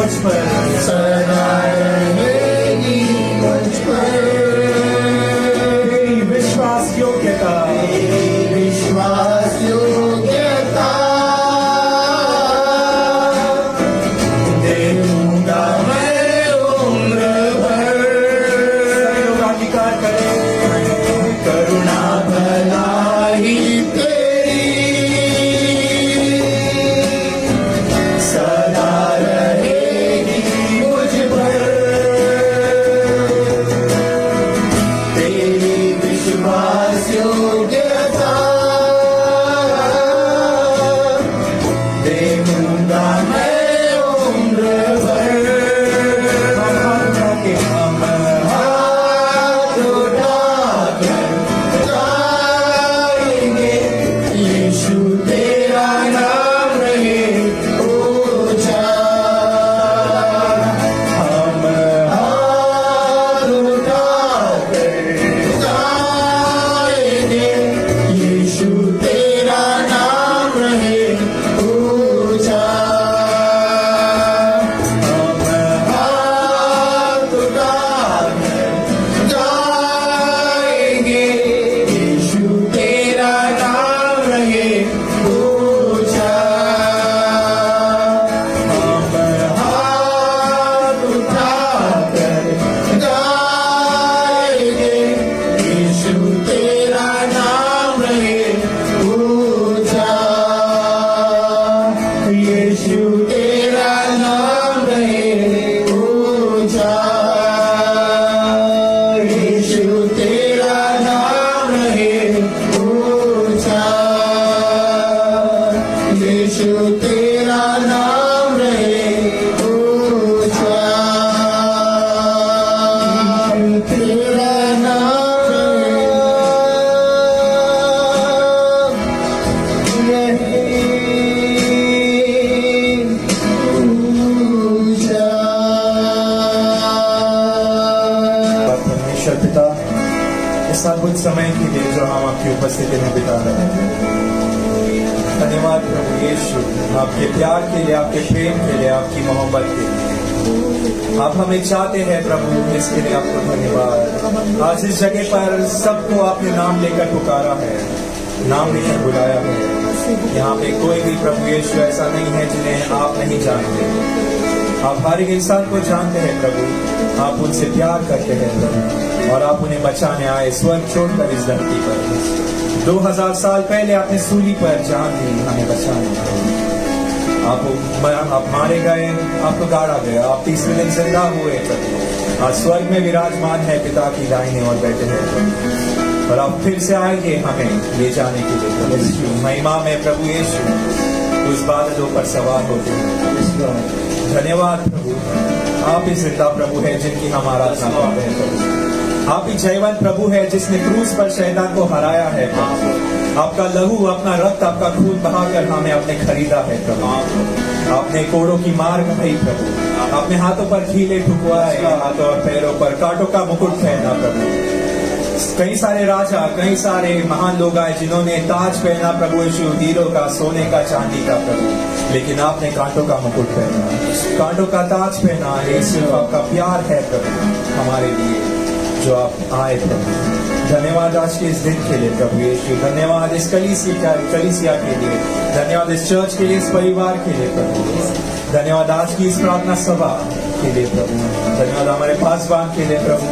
मुझ पर सदा रहेगी मुझ पर। तेरी विश्वास योग्यता विश्वास योग्यता दूंगा मैं उम्र भर। अधिकार करे करुणा भलाई तेरी सदा रहेगी मुझ पर। तेरी विश्वास योग्यता देखूंगा मैं उम्र भर। हम हाथ उठाकर गाएंगे यीशु तेरा नाम रहे ऊंचा। हम हाथ उठाकर गाएंगे यीशु तेरा नाम रहे ऊंचा। हम हाथ उठाकर गाएंगे यीशु तेरा नाम रहे ऊंचा। हम हाथ उठाकर गाएंगे यीशु तेरा नाम रहे ऊंचा। यीशु तेरा नाम रहे ऊंचा। यीशु तेरा नाम रहे ऊंचा। यीशु तेरा नाम रहे ऊंचा। तेरा नाम रहे ऊंचा। परमेश्वर पिता, इस अद्भुत समय के लिए जो हम आपकी उपस्थिति में बिता रहे हैं, धन्यवाद प्रभु यीशु, आपके प्यार के लिए, आपके प्रेम के लिए, आपकी मोहब्बत के लिए। आप हमें चाहते हैं प्रभु, इसके लिए आपको धन्यवाद। आज इस जगह पर सबको आपने नाम लेकर पुकारा है, नाम लेकर बुलाया है। यहाँ पे कोई भी प्रभु यीशु ऐसा नहीं है जिन्हें आप नहीं जानते। आप हर एक इंसान को जानते हैं प्रभु, आप उनसे प्यार करते हैं प्रभु, और आप उन्हें बचाने आए स्वर्ग छोड़कर इस धरती पर। 2000 साल पहले आपने सूली पर जान दी हमें बचाने। आप मारे गए, आपको गाड़ा गया, आप तीसरे दिन जिंदा हुए प्रभु। आज स्वर्ग में विराजमान है पिता की दाहिने और बैठे हैं प्रभु, और आप फिर से आएंगे हमें ले जाने के लिए प्रभु। महिमा में प्रभु यीशु उस बादलों पर सवार होते हैं। धन्यवाद प्रभु, आप ही जिंदा प्रभु है जिनकी हम आराधना करते हैं प्रभु। आप ही जयवंत प्रभु है जिसने क्रूस पर शैतान को हराया है प्रभु। आपका लहू, अपना रक्त, आपका खून बहाकर हमें आपने खरीदा है प्रभु। आपने कोड़ों की मार खाई प्रभु, अपने हाथों पर कीले ठुकवाए, हाथों और पैरों पर कांटों का मुकुट पहना प्रभु। कई सारे राजा, कई सारे महान लोग आए जिन्होंने ताज पहना प्रभु यीशु, हीरो का, सोने का, चांदी का प्रभु, लेकिन आपने कांटों का मुकुट पहना, कांटों का ताज पहना। ये सिर्फ आपका प्यार है प्रभु हमारे लिए जो आप आए प्रभु। धन्यवाद आज के इस दिन के लिए प्रभु यीशु, धन्यवाद इस कलीसिया के लिए, धन्यवाद इस चर्च के लिए, इस परिवार के लिए प्रभु। धन्यवाद आज की इस प्रार्थना सभा के लिए प्रभु, धन्यवाद हमारे पासवान के लिए प्रभु,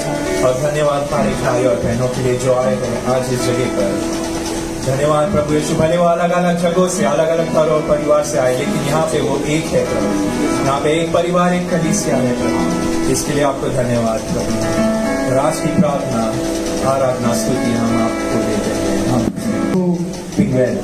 और धन्यवाद हमारे भाई और बहनों के लिए जो आए हैं आज इस जगह पर। धन्यवाद प्रभु यीशु, भले वो अलग अलग जगहों से, अलग अलग घर और परिवार से आए, लेकिन यहाँ पे वो एक है प्रभु। यहाँ पे एक परिवार, एक कलीसिया है प्रभु। इसके लिए आपको धन्यवाद प्रभु। और आज की प्रार्थना, आराधना, स्तुति हम आपको देते हैं।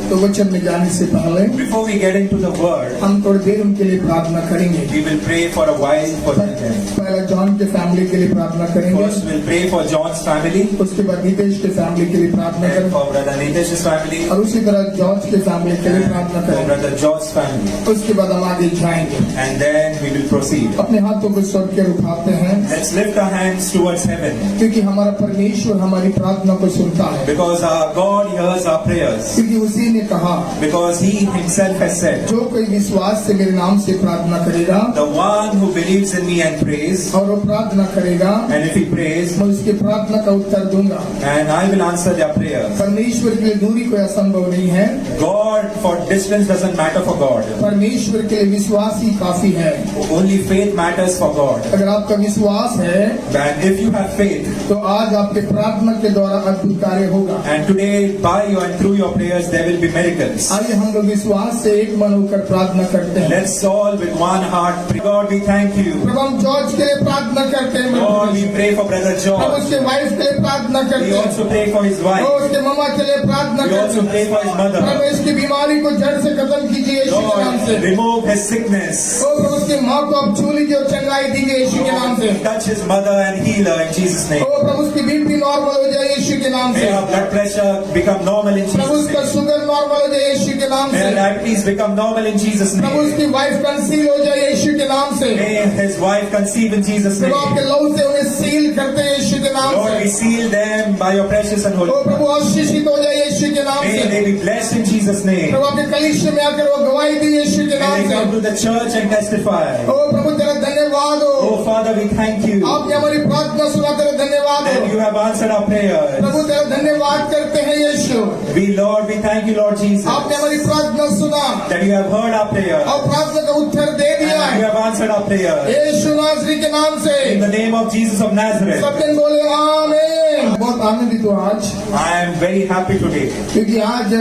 तो वचन में जाने से पहले Before we get into the word, हम थोड़ी देर उनके लिए प्रार्थना करेंगे। we will pray for a while for them. पहला जॉन के फैमिली के लिए प्रार्थना करेंगे। First we'll pray for John's family, उसके बाद नितेश के फैमिली के लिए प्रार्थना then करेंगे, for brother Nitesh's family, और उसी तरह जॉर्ज के फैमिली के लिए प्रार्थना for करेंगे। brother George's family, उसके बाद हम आगे जाएंगे। and then we will proceed. अपने हाथों को स्वर्ग के उठाते हैं, Let's lift our hands towards heaven, क्योंकि हमारा परमेश्वर हमारी प्रार्थना को सुनता है। because our God hears our prayers. क्योंकि क्योंकि उसी ने कहा, because he himself has said, जो कोई विश्वास से मेरे नाम से प्रार्थना करेगा the one who believes in me and prays, और वो प्रार्थना करेगा, and if he prays, मैं उसकी प्रार्थना का उत्तर दूंगा। and I will answer their prayer. परमेश्वर के लिए दूरी कोई असंभव नहीं है। God, for distance doesn't matter for God. परमेश्वर के लिए विश्वास ही काफी है। Only faith matters for God. अगर आपका विश्वास है And if you have faith, तो आज आपके प्रार्थना के द्वारा अद्भुत कार्य होगा। and today by you and through your prayers there will be miracles. आइए हम लोग विश्वास से एक मन होकर प्रार्थना करते हैं। Let's all with one heart pray. God, we thank you. प्रभु हम जॉर्ज के लिए प्रार्थना करते हैं। Lord, we pray for Brother Prabhu George. उसके वाइफ के लिए प्रार्थना We करते हैं। also pray for his Prabhu wife. उसके मामा के लिए प्रार्थना We करते also हैं। pray for his mother. प्रभु इसकी बीमारी को जड़ से खत्म कीजिए यीशु के नाम से। Lord, remove his sickness. ओ प्रभु उसकी माँ को आप छू लीजिए और चंगाई दीजिए यीशु के नाम से। Touch his mother and heal her in Jesus' name. ओ प्रभु उसकी बीपी नॉर्मल हो जाए यीशु के नाम May से। her blood pressure become normal in Prabhu Jesus' उसका name. शुगर नॉर्मल हो जाए यीशु के नाम May से। her diabetes become normal in Jesus' Prabhu name. उसकी वाइफ कंसील हो जाए यीशु के नाम से। May his wife conceive in Jesus' प्रभु आपके name. लहू से उन्हें सील करते हैं यीशु के नाम Lord, we से। seal them by your precious and O holy. प्रभु आशीषित हो जाए यीशु के नाम May से। they be blessed in Jesus' name. प्रभु आपके कलीसिया में आकर वो गवाही दी यीशु के May नाम they से। come to the church and testify. ओ प्रभु तेरा धन्यवाद हो। Oh Father, we thank you आपने हमारी प्रार्थना सुना, तेरा धन्यवाद that हो। you have answered our prayers. प्रभु तेरा धन्यवाद करते हैं यीशु। We, Lord, we thank you, Lord Jesus, आपने हमारी प्रार्थना सुना that you have heard our prayer और प्रार्थना का उत्तर दे दिया and you है have answered our prayer. यीशु नासरी के नाम से। In the name of Jesus of Nazareth, सब दिन बोले आमीन। बहुत आनंदित हूँ आज, I am very happy today क्योंकि आज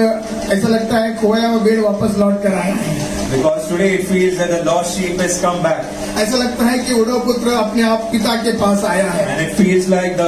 ऐसा लगता है खोया हुआ भेड़ वापस लौट कर आया है। because today it feels that the lost sheep has come back ऐसा लगता है कि उड़ो पुत्र अपने आप पिता के पास आया है। and it feels like the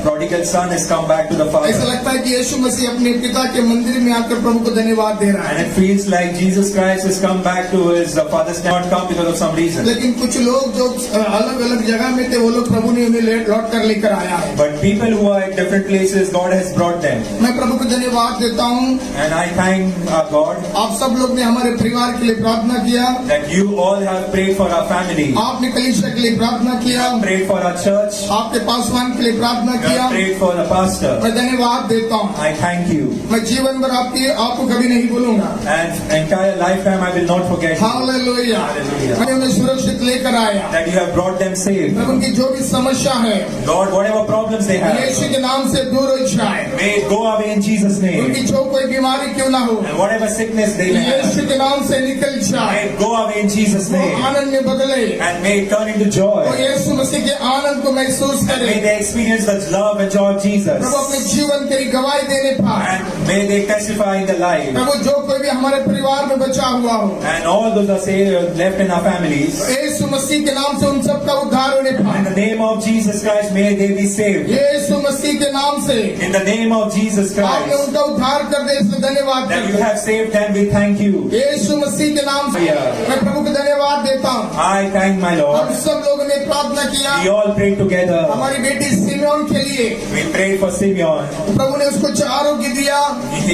prodigal son has come back to the ऐसा Father लगता है कि यीशु मसीह अपने पिता के मंदिर में आकर प्रभु को धन्यवाद दे रहा and है। it feels like Jesus Christ has come back to his father's not come because of some reason. लेकिन कुछ लोग जो अलग अलग जगह में थे वो लोग प्रभु ने उन्हें लौट कर लेकर आया है। But people who are at different places, God has brought them. मैं प्रभु को धन्यवाद देता हूँ। And I thank our God आप सब लोग ने हमारे परिवार के लिए प्रार्थना किया, that you all have prayed for our family. आपने कलीसिया के लिए प्रार्थना किया, Prayed for our church. आपके पासवान के लिए प्रार्थना You किया। have prayed for the pastor. मैं धन्यवाद देता हूँ। I thank you. मैं जीवन भर आपको कभी नहीं भूलूंगा। And entire lifetime I will not forget you. Hallelujah. Hallelujah. मैं उन्हें सुरक्षित लेकर आया। That you have brought them safe. प्रभु की जो भी समस्या है Lord, whatever problems they have, यीशु के नाम से दूर हो जाए। may it go away in Jesus' उनकी name. जो कोई बीमारी क्यों ना हो And whatever sickness they may have, यीशु के नाम से निकल may जाए। it go away in Jesus' वो name. आनंद में बदले, And may it turn into वो joy. यीशु मसीह के आनंद को महसूस And करे। may they experience the love and joy of Jesus. प्रभु अपने जीवन की गवाही देने पाए। And may they testify in their life. प्रभु जो कोई भी हमारे परिवार में बचा हुआ हो And all those are saved, left in our families. यीशु मसीह के नाम से उन सबका उद्धार होने In पाए। the name of Jesus Christ, may they be saved. यीशु मसीह के नाम से In the name of Jesus आपने Christ, उनका उद्धार कर दे, इसलिए धन्यवाद that you करते हैं। have saved them, we thank you. यीशु मसीह के नाम से मैं प्रभु को धन्यवाद देता हूँ। I thank my हम Lord. सब लोगों ने प्रार्थना किया We all prayed together. हमारी बेटी सिमोन के लिए। We prayed for Simeon. प्रभु ने उसको आरोग्य दिया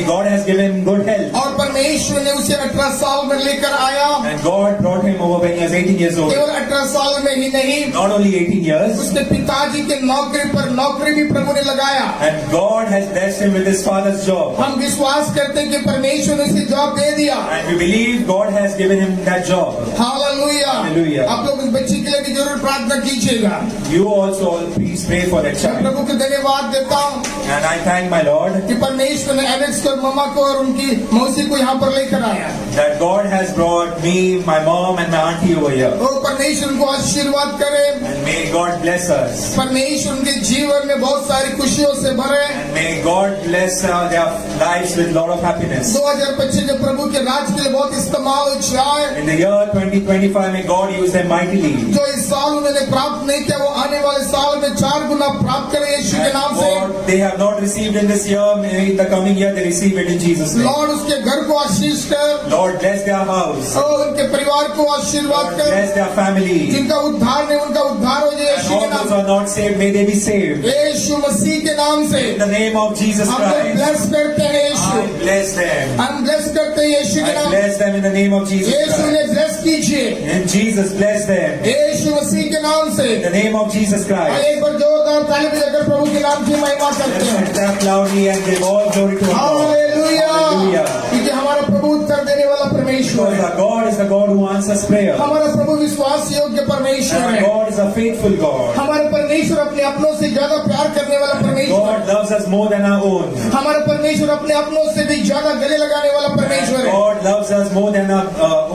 God has given him good health. और परमेश्वर ने उसे 18 साल में लेकर आया। And God brought him over when he was 18 years old. केवल 18 साल में ही नहीं, Not only 18 years. उसके पिताजी के नौकरी पर नौकरी भी प्रभु ने लगाया। And God has blessed him with his father's job. हम विश्वास करते हैं कि परमेश्वर ने उसे जॉब दे दिया। And we believe God has given him that job. Hallelujah. Hallelujah. आप लोग उस बच्ची के लिए भी जरूर प्रार्थना कीजिएगा। You also please pray for that मैं child. प्रभु को धन्यवाद देता हूँ And I thank my Lord कि परमेश्वर ने एलेक्स को और मम्मा को और उनकी मौसी को यहाँ पर लेकर आया। that God has brought me, my mom and my auntie over here. वो परमेश्वर उनको आशीर्वाद करे। And may God bless us. परमेश्वर उनके जीवन में बहुत सारी खुशियों से भरे। And may God bless their lives with lot of happiness. 2025 जब प्रभु के राज के लिए बहुत इस्तेमाल हो जाए। In the year 2025, may God use them mightily. जो इस साल उन्होंने प्राप्त नहीं किया वो आने वाले साल में 4 गुना प्राप्त करे यीशु के And नाम से। what they have not received in this year, may in the coming year they receive it in Jesus' name. Lord उसके घर को आशीष कर Lord, bless their house. और उनके परिवार को आशीर्वाद Lord, कर। bless their family. जिनका उद्धार नहीं उनका उद्धार हो जाए And यीशु के all नाम those से। who are not saved, may they be saved. यीशु मसीह के नाम से In the name of Jesus हम लोग Christ, ब्लेस करते हैं यीशु। I bless them. हम ब्लेस करते हैं यीशु के I नाम। bless them in the name of Jesus Yeshu Christ. ने ब्लेस कीजिए And Jesus bless them. Yeshu Masih के नाम से। In the name of Jesus और Christ. एक बार जोरदार ताली बजाकर प्रभु के नाम की महिमा करते Let's हैं। clap loudly and give all glory to our God. Hallelujah. Hallelujah. Hallelujah. क्योंकि हमारा प्रभु उत्तर देने वाला परमेश्वर Because है। our God is the God who answers prayer. हमारा प्रभु विश्वास योग्य परमेश्वर And our है। God is a faithful God. हमारे परमेश्वर अपने अपनों से ज्यादा प्यार करने वाला परमेश्वर है। God loves us more than our own. हमारा परमेश्वर अपने अपनों से भी ज्यादा गले लगाने वाला परमेश्वर है। God loves us more than our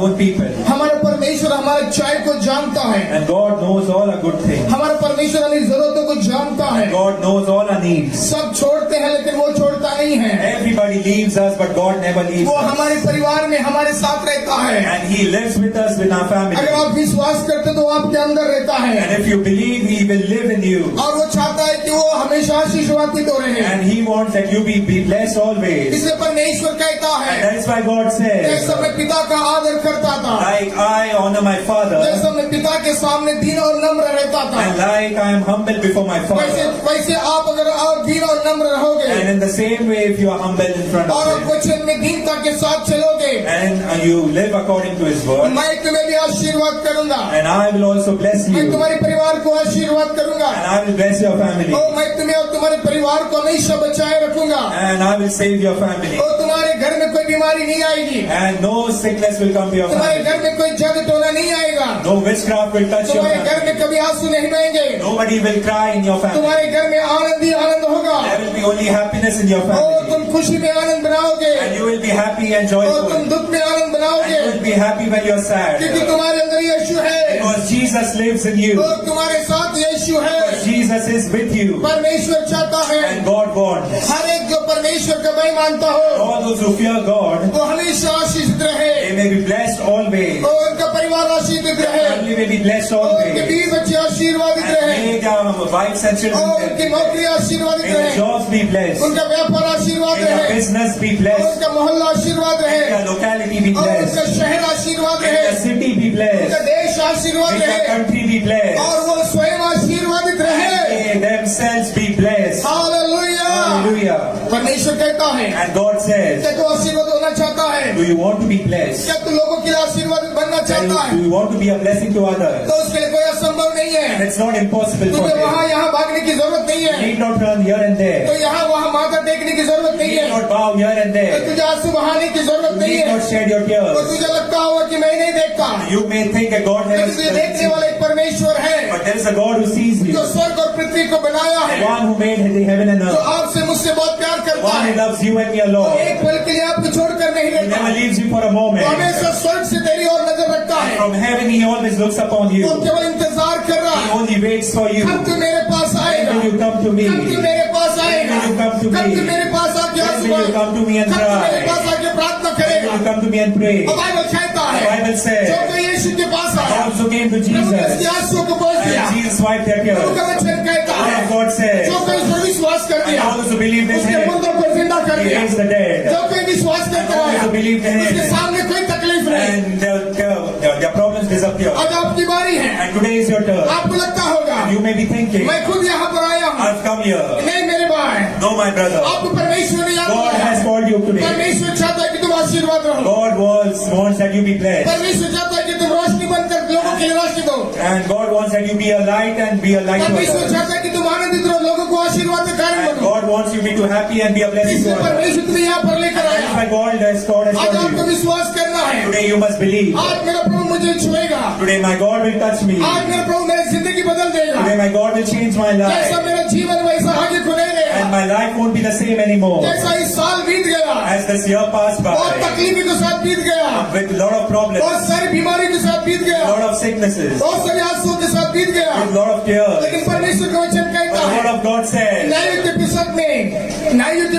own people. हमारा परमेश्वर हमारे चाय को जानता है। And God knows all our good things. हमारा परमेश्वर हमारी जरूरतों को जानता है। God knows all our needs. सब छोड़ते हैं लेकिन वो छोड़ता नहीं है। Everybody leaves us, but God never leaves वो us. हमारे परिवार में हमारे साथ रहता है। And He lives with us, with our family. अगर आप विश्वास करते तो वो आपके अंदर रहता है। And if you believe, He will live in you. और वो चाहता है कि वो हमेशा आशीर्वादित हो रहे हैं। And He wants that you be blessed always. इसलिए परमेश्वर कहता And है, that is why God says, जैसा मैं पिता का आदर करता था, like I honor my Father, जैसा मैं पिता के सामने दीन और नम्र रहता था, and like I am humble before my वैसे Father. वैसे आप अगर आप दीन और नम्र रहोगे And in the same way, if you are humble in front और of आप Him, वचन में दीनता के साथ चलोगे, and you live according to His word, मैं तुम्हें भी आशीर्वाद करूंगा। and I will also bless मैं you, तुम्हारे परिवार को आशीर्वाद करूंगा। and I will bless your family, और मैं तुम्हें और तुम्हारे परिवार को हमेशा बचाए रखूंगा। and I will save your family, और तुम्हारे घर में कोई बीमारी नहीं आएगी। and no sickness will come to your तुम्हारे family. घर में कोई जादू टोना नहीं आएगा। No witchcraft will touch your तुम्हारे घर family. में कभी आंसू नहीं बहेंगे। Nobody will cry in your family. तुम्हारे घर में आनंद ही आनंद होगा। There will be only happiness in your और family. तुम खुशी में आनंद बनाओगे And you will be happy and और तुम joyful. दुख में आनंद And बनाओगे, you will be happy when you are क्योंकि sad. तुम्हारे अंदर यीशु है Because Jesus lives in you. और तुम्हारे साथ यीशु है। Jesus is with you. परमेश्वर चाहता है And God wants. हर एक जो परमेश्वर का मैं मानता हो All those who fear God, वो हमेशा आशीषित रहे they may be blessed always. और उनका परिवार आशीषित Their रहे family may be blessed और उनके always. बीवी बच्चे आशीर्वादित And रहे may their wives and और children, उनकी नौकरी आशीर्वादित may their रहे, jobs be blessed. उनका व्यापार आशीर्वाद May their रहे business be और blessed. उनका मोहल्ला आशीर्वाद May रहे their locality be और उनका blessed. शहर आशीर्वाद May रहे, their city be उनका blessed. देश आशीर्वाद May their रहे country be blessed. और वो स्वयं आशीर्वादित रहे। May themselves be blessed. Hallelujah. Hallelujah. परमेश्वर कहता है And God says, क्या तू आशीर्वाद होना चाहता है? do you want to be blessed? क्या तू लोगों के लिए आशीर्वाद बनना चाहता है? Do you want to be a blessing to others? तो उसके लिए कोई असंभव नहीं And है। it's not impossible for तुझे you. वहाँ यहाँ भागने की जरूरत नहीं You है। need not run here and तो there. यहाँ वहाँ माथा टेकने की जरूरत You नहीं need है। not bow here and तो there. तुझे आंसू बहाने की You जरूरत नहीं need है। not shed your तो tears. तुझे लगता होगा कि मैं नहीं देखता, You may think that God never लेकिन तुझे देखने sees वाला you. एक परमेश्वर है But there is a God who sees you. जो स्वर्ग और पृथ्वी को बनाया The है, one who made the heaven and जो earth. आपसे मुझसे बहुत प्यार The करता one who है, loves you and me वो alone. एक पल के लिए आपको छोड़कर नहीं He रहता, never leaves you for a वो moment. हमेशा स्वर्ग से तेरी ओर नजर रखता है। From heaven He always looks upon वो you. केवल इंतजार कर रहा He है, only waits for you. कब तू मेरे पास आएगा, When will you come to me? कब तू मेरे पास आएगा, When will you come to कब me? तू मेरे पास आके When आंसू will you come to me and कब तू मेरे cry? पास आके प्रार्थना When will करेगा। you come to me and pray? और बाइबल कहता The है Bible जो says, कोई यीशु के पास आया, God also came to प्रभु ने उसके Jesus. आंसुओं को पोंछ दिया। And Jesus wiped their Prabhu tears. का वचन कहता The word है of God says, जो कोई इस पर विश्वास कर and दिया all those who believed in उसके Him, मुर्दों को जिंदा कर He दिया। raised the dead. जो कोई विश्वास करता And all है those who believed in उसके Him, सामने कोई तकलीफ नहीं। and their problems disappear. आज आपकी बारी है। And today is your turn. आपको लगता होगा You may be thinking, मैं खुद यहाँ पर आया हूँ, I've come here. नहीं मेरे भाई, No, my brother. आपको परमेश्वर ने याद God दिलाया। has called you today. परमेश्वर चाहता है कि तुम आशीर्वाद रहो। God wants that you be blessed. परमेश्वर चाहता है कि तुम रोशनी बनकर लोगों के लिए रोशनी दो। And God wants that you be a light and be a light to परमेश्वर others. चाहता है कि तुम आनंदित रहो, लोगों को आशीर्वाद का कारण And बनो। God wants you to be too happy and be a blessing इसलिए to others. परमेश्वर तुम्हें यहाँ पर लेकर That's आया। why God has आज called आपको you. विश्वास करना है। Today you must believe. आज मेरा प्रभु मुझे छुएगा। Today my God will touch me. आज मेरा प्रभु मेरी जिंदगी बदल देगा। Today my God will change my जैसा life. मेरा जीवन वैसा आगे खुले And रहेगा। my life won't be the same anymore. जैसा इस साल बीत गया, As this year passed बहुत by, तकलीफों के साथ बीत गया, with a lot of problems, बहुत सारी बीमारी के साथ बीत a गया, lot of sicknesses, बहुत सारे आंसुओं के साथ बीत गया, with a lot of tears. लेकिन परमेश्वर का वचन But कहता the word है of God says न्याय के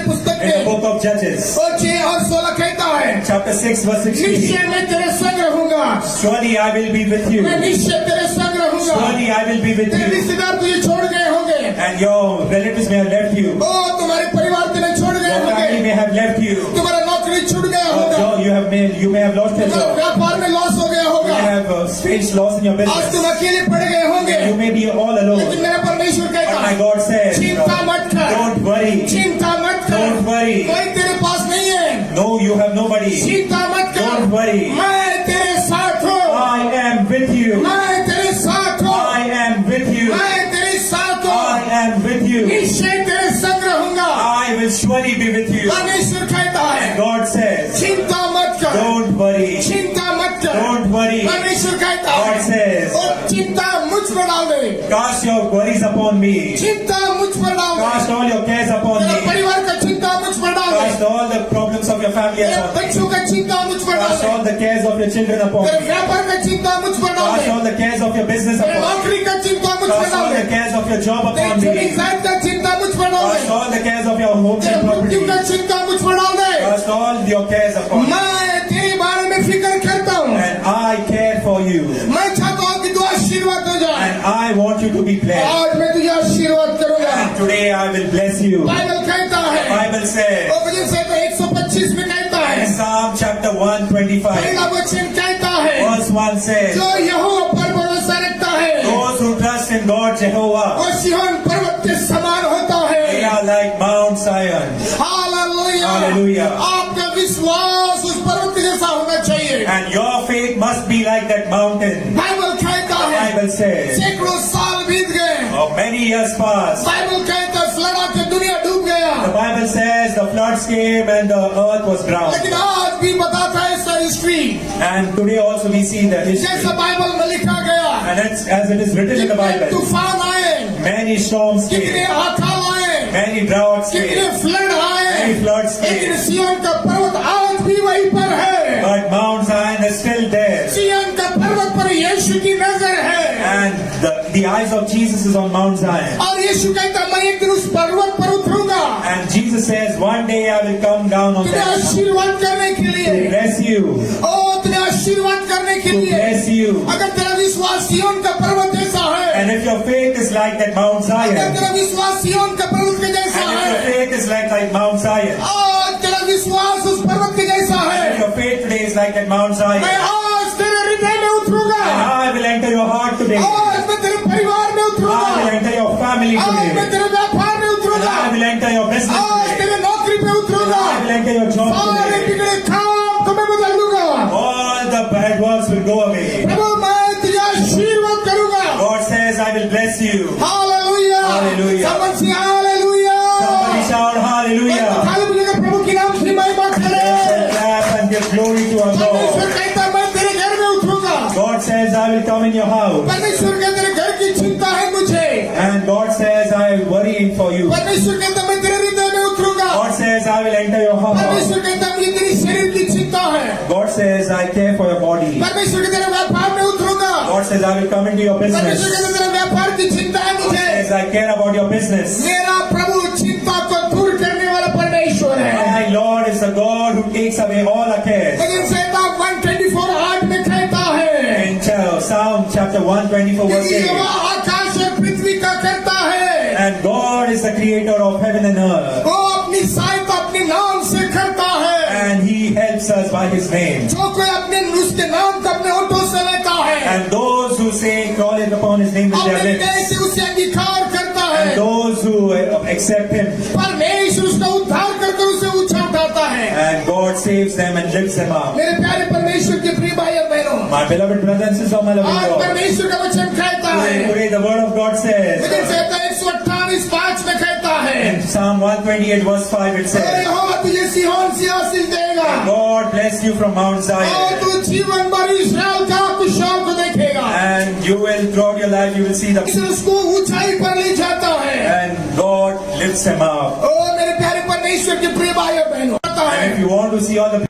पुस्तक in the में book of Judges, और 6 और 16 कहता है chapter 6, verse 16, निश्चय मैं तेरे संग रहूंगा, surely I will be with you. मैं निश्चय तेरे संग रहूंगा। Surely I will be with तेरे you. रिश्तेदार तुझे छोड़ गए होंगे, And your relatives may have left you. ओ तुम्हारे परिवार तुम्हें छोड़ गए Your family होंगे, may have left you. तुम्हारा नौकरी छूट गया Your होगा, job you may have lost your तुम्हारा job. व्यापार में लॉस हो गया You होगा, may have faced loss in your आज तुम business. अकेले पड़ गए होंगे, You may be all लेकिन alone. मेरा परमेश्वर But कहता my है God says, चिंता मत कर, don't worry. चिंता मत कर, Don't worry. कोई तेरे पास नहीं है, No, you have nobody. चिंता मत कर, Don't worry. मैं तेरे साथ हूँ, I am with you. मैं तेरे साथ हूँ, I am with you. मैं तेरे साथ हूँ, I am with you. निश्चय तेरे संग रहूंगा। I will surely be with you. परमेश्वर कहता है worry. परमेश्वर कहता God है says, और चिंता मुझ पर डाल दे, cast your worries upon me. चिंता मुझ पर डाल दे, Cast all your cares upon तेरे me. परिवार का चिंता मुझ पर डाल Cast they, all the problems of your family तेरे upon me. बच्चों का चिंता मुझ पर डाल Cast they, all the cares of your children upon तेरे me. व्यापार का चिंता मुझ पर डाल Cast they, all the cares of your business तेरे upon me. नौकरी का चिंता मुझ पर Cast डाल all they, the cares of your job तेरी upon छोटी me. जात का चिंता मुझ पर डाल Cast they, all the cares of your homes तेरे and मृत्यु property. का चिंता मुझ पर डाल दे। Cast all your cares upon me. मैं तेरे बारे में फिक्र करता हूँ, And I care for you. मैं चाहता हूँ कि तू आशीर्वाद हो जाए। And I want you to be blessed. आज मैं तुझे आशीर्वाद करूंगा। And today I will bless you. Bible कहता है, Bible says वो वचन से तो 125 में कहता है, in Psalm chapter 125, पहला वचन कहता है, verse 1 says, जो यहोवा पर भरोसा रखता है those who trust in God Jehovah, वो सिय्योन पर्वत के समान होता they है। are like Mount Zion. Hallelujah, hallelujah. आपका विश्वास उस पर्वत के जैसा होना चाहिए। And your faith must be like that mountain. Bible कहता है, Bible says, सैकड़ों साल बीत गए, many years passed. बाइबल कहता है फ्लड आके दुनिया डूब गया, The Bible says the floods came and the earth was drowned. लेकिन आज भी बताता है इसका history, And today also we see that जैसा history. बाइबल में लिखा गया, And it's, as it is written in the कितने Bible, तूफान आए, many storms कितने came, अकाल आए, many droughts कितने came, फ्लड आए, many floods लेकिन came. सिय्योन का पर्वत आज भी वहीं पर है। But Mount Zion is still there. सिय्योन का पर्वत पर यीशु की नजर है, And the eyes of Jesus is on Mount Zion. और यीशु कहता मैं एक दिन उस पर्वत पर उतरूंगा And Jesus says, one day I will come down on तुझे that mountain आशीर्वाद करने के to लिए, bless you, ओ तुझे आशीर्वाद करने के to लिए। bless you. अगर तेरा विश्वास सिय्योन का पर्वत जैसा है, And if your faith is like that Mount अगर Zion, तेरा विश्वास सिय्योन के पर्वत के जैसा and if your है, faith is like Mount Zion, आज तेरा विश्वास उस पर्वत के जैसा and if है, your faith today is like that Mount Zion, मैं आज तेरे हृदय में उतरूंगा, and I will enter your heart today. आज मैं तेरे परिवार में I will उतरूंगा, enter your family आज मैं today. तेरे व्यापार में And उतरूंगा, I will enter your business आज today. तेरे नौकरी पे And उतरूंगा, I will enter your job सारे today. बिगड़े काम को मैं बदल दूंगा। All the bad works will go away. प्रभु मैं तुझे आशीर्वाद करूंगा। God says, I will bless you. Hallelujah, hallelujah. समझ से हालेलुया। Somebody shout hallelujah. थाली बजाकर प्रभु की नाम की महिमा करे। Clap and give glory to our परमेश्वर God. कहता मैं तेरे घर में उतरूंगा, God says, I will come in your house. परमेश्वर कहता तेरे घर की चिंता है मुझे, And God says, I will worry for you. परमेश्वर कहता मैं तेरे हृदय में उतरूंगा, God says, I will enter your house. परमेश्वर कहता मुझे तेरी शरीर की चिंता है, God says, I care for your body. परमेश्वर कहता तेरे व्यापार में उतरूंगा, God says, I will come into your परमेश्वर business. कहता तेरे व्यापार की चिंता है God मुझे। says, I care about your business. मेरा प्रभु चिंता को दूर करने वाला परमेश्वर है। My Lord is the God who takes away all our cares. लेकिन शैतान 124 8 में कहता है In Psalm chapter 124 verse कि 8. यहोवा आकाश और पृथ्वी का करता है, And God is the creator of heaven and earth. वो अपनी सहायता अपने नाम से करता है। And He helps us by His name. जो कोई अपने उसके नाम को अपने होठों से लेता है, And those who say, call it upon His name with their अपने lips. हृदय से उसे अंगीकार करता है, And those who accept Him. परमेश्वर उसका उद्धार करके उसे ऊंचा उठाता है। And God saves them and lifts them up. मेरे प्यारे परमेश्वर के प्रिय भाई और बहनों, My beloved brothers and sisters, my आज loving God. परमेश्वर का वचन कहता है, Today the word of God says, लेकिन शैतान 128 5 में कहता है, in Psalm 128 verse 5 it अरे says, यहोवा तुझे सिय्योन से आशीष देगा, God bless you from Mount और Zion. तू जीवन भर इस्राएल का कुशाल को देखेगा। And you will, throughout your life, you will see इसे the, उसको ऊंचाई पर ले जाता है। and God lifts him up. ओ मेरे प्यारे परमेश्वर के प्रिय भाई और बहनों, कहता है And if you want to see all the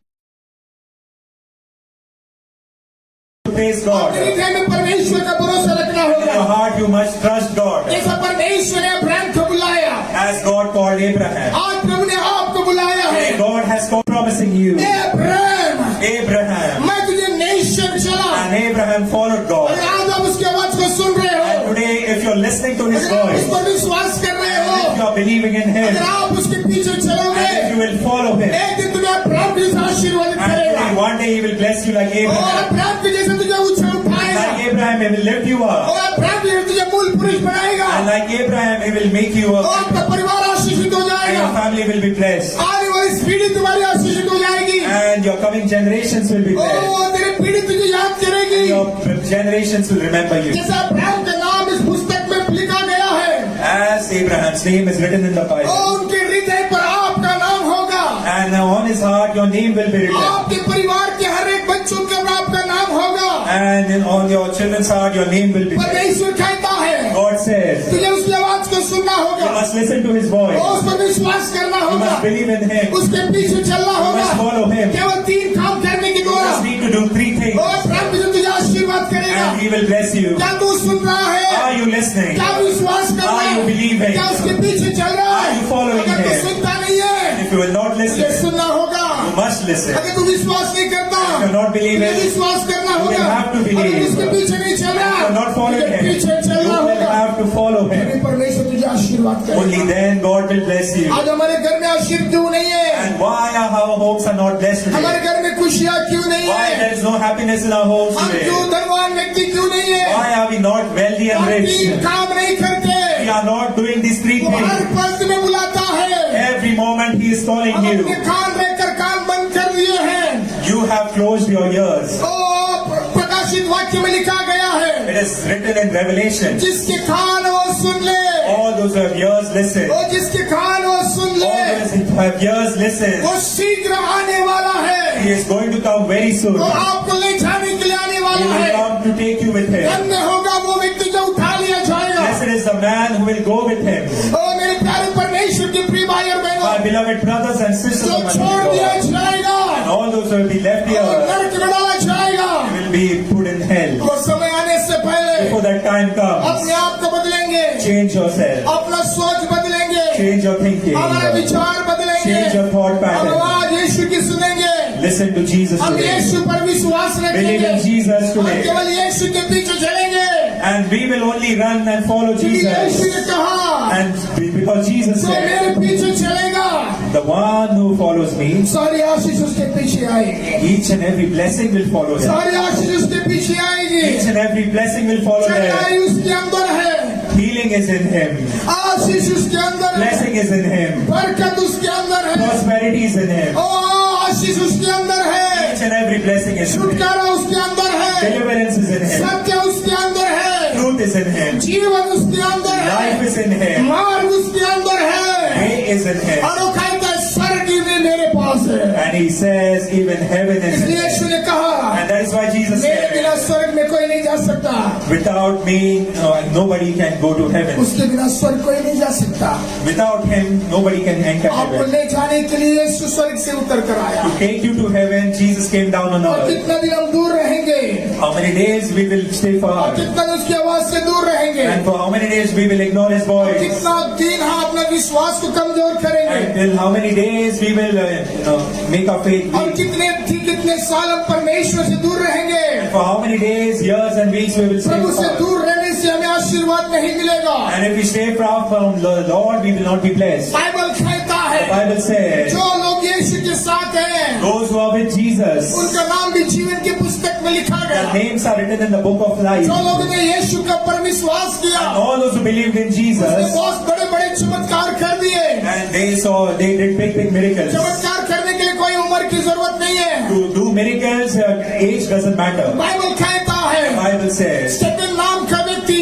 praise God, अपने in हृदय में परमेश्वर का भरोसा रखना your होगा। heart you must trust God. जैसा परमेश्वर ने अब्राहम को बुलाया, As God called Abraham. आज प्रभु ने आपको बुलाया है। Today God has come promising you, A Abraham, Abraham. मैं तुझे नेशन चला। And Abraham followed और God. आज आप उसकी आवाज को सुन रहे And हो, today if you're listening to His अगर आप voice, उस पर विश्वास कर रहे if हो, you are believing in Him, अगर आप उसके पीछे चलोगे, and if you will follow Him, एक दिन तुम्हें अब्राहम के जैसा आशीर्वादित and करेगा, today one day He will bless you like और Abraham. अब्राहम के जैसे तुझे ऊंचा उठाएगा, Like Abraham, He will lift you up. और अब्राहम के जैसे तुझे मूल पुरुष बनाएगा, And like Abraham, He will make you और up. आपका परिवार आशीषित हो And जाएगा, your family will be blessed. आने वाली पीढ़ी तुम्हारी आशीषित हो जाएगी, And your coming generations will be blessed. और तेरी पीढ़ी तुझे याद करेगी। Your generations will remember you. जैसा अब्राहम का नाम इस पुस्तक में लिखा गया है, As Abraham's name is written in the Bible. और उनके हृदय पर आपका नाम होगा, And on his heart, your name will be written. आपके परिवार के हर एक बच्चों के ऊपर आपका नाम होगा, And on your children's heart, your name will be written. परमेश्वर कहता है God says, तुझे उसकी आवाज को सुनना you होगा, must listen to His voice. और उस पर विश्वास करना You होगा, must believe in Him. उसके पीछे चलना You होगा। must follow Him. You केवल 3 काम करने के द्वारा just need to do 3 things, और प्रभु जो तुझे आशीर्वाद करेगा। and He will bless you. क्या तू सुन रहा है? Are you listening? क्या विश्वास कर रहा Are you है? believing? क्या उसके पीछे चल रहा है? Are you following अगर तू him? सुनता नहीं है, If you will not तुझे listen, सुनना होगा। you must listen. अगर तू विश्वास नहीं करता, If you not believe तुझे it, विश्वास करना you होगा। will have to believe. अगर उसके पीछे नहीं चल रहा, If you not following तुझे Him, पीछे you चलना will होगा। have to follow Him. तभी परमेश्वर तुझे आशीर्वाद Only करेगा। then God will bless you. आज हमारे घर में आशीर्वाद क्यों नहीं है? And why our homes are not blessed हमारे today? घर में खुशियाँ क्यों नहीं Why है? there is no happiness in our homes हम today? क्यों धनवान व्यक्ति क्यों नहीं है? Why are we not wealthy and हम rich? 3 काम नहीं करते। We are not doing these 3 वो हर things. पल तुम्हें बुलाता है। Every moment He is calling हम you. अपने कान रहकर काम बंद कर दिए हैं। You have closed your ears. प्रकाशित वाक्य में लिखा गया है, It is written in Revelation. जिसके कान वो सुन ले, All those who have ears listen. वो जिसके कान वो सुन ले, All those who have ears listen. वो शीघ्र आने वाला है। He is going to come very soon. वो He आपको ले जाने के लिए आने वाला will है। come to take you with Him. धन्य होगा वो व्यक्ति जो उठा लिया जाएगा। Blessed is the man who will go with Him. ओ मेरे प्यारे परमेश्वर के प्रिय भाई और My बहनों, beloved brothers and sisters जो of my छोड़ दिया God. जाएगा And all those who will be left और here नरक में डाला जाएगा। will be put in hell. वो समय आने से पहले Before that time comes, अपने आप को बदलेंगे, change yourself. अपना सोच बदलेंगे, Change your thinking. हमारे विचार बदलेंगे, Change your thought हम pattern. आवाज यीशु की सुनेंगे, Listen to Jesus हम today. यीशु पर विश्वास Believe रखेंगे, in Jesus हम today. केवल यीशु के पीछे चलेंगे। And we will only run and follow क्योंकि यीशु Jesus. ने कहा, And because Jesus जो said, मेरे पीछे चलेगा, the one who follows me, सारी आशीष उसके पीछे आएगी, each and every blessing will follow him. सारी आशीष उसके पीछे आएगी। Each and every blessing will follow चंगाई him. उसके अंदर है, Healing is in him. आशीष उसके अंदर है, Blessing is in him. बरकत उसके अंदर है, Prosperity is in him. ओ आशीष उसके अंदर है, Each and every blessing is in him. छुटकारा उसके अंदर है, Deliverance is in him. सत्य उसके अंदर है, Truth is in him. जीवन उसके अंदर है, Life is in him. मार्ग उसके अंदर है। Way is in him. और वो कहता है स्वर्ग भी मेरे पास है। And he says, even heaven is in इसलिए him. यीशु ने कहा, And that is why Jesus मेरे बिना said, स्वर्ग में कोई नहीं जा सकता, without me, nobody can go to heaven. उसके बिना स्वर्ग कोई नहीं जा सकता। Without him, nobody can enter आपको heaven. ले जाने के लिए यीशु स्वर्ग से उतर कर आया। To take you to heaven, Jesus came down on और earth. कितना दिन हम दूर रहेंगे, How many days we will stay और far? कितना दिन उसकी आवाज से दूर रहेंगे, And for how many days we will ignore His और voice? कितना दिन हम अपने विश्वास को कमजोर करेंगे, Until how many days we will make our faith और weak? कितने साल हम परमेश्वर से दूर रहेंगे। And for how many days, years and weeks we will stay प्रभु से far? दूर रहने से हमें आशीर्वाद नहीं मिलेगा। And if we stay far from the Lord, we will not be blessed. Bible कहता The है, Bible says, जो लोग यीशु के साथ हैं, those who are with Jesus, उनका नाम भी जीवन की पुस्तक में लिखा their गया। names are written in the book of life. जो लोगों ने यीशु का पर विश्वास किया, And all those who believed in उसने Jesus, बहुत बड़े बड़े चमत्कार कर दिए। and they did big miracles. चमत्कार करने के लिए कोई उम्र की जरूरत नहीं है। To do miracles, age doesn't matter. Bible कहता है, The Bible says, स्टेफन नाम का व्यक्ति,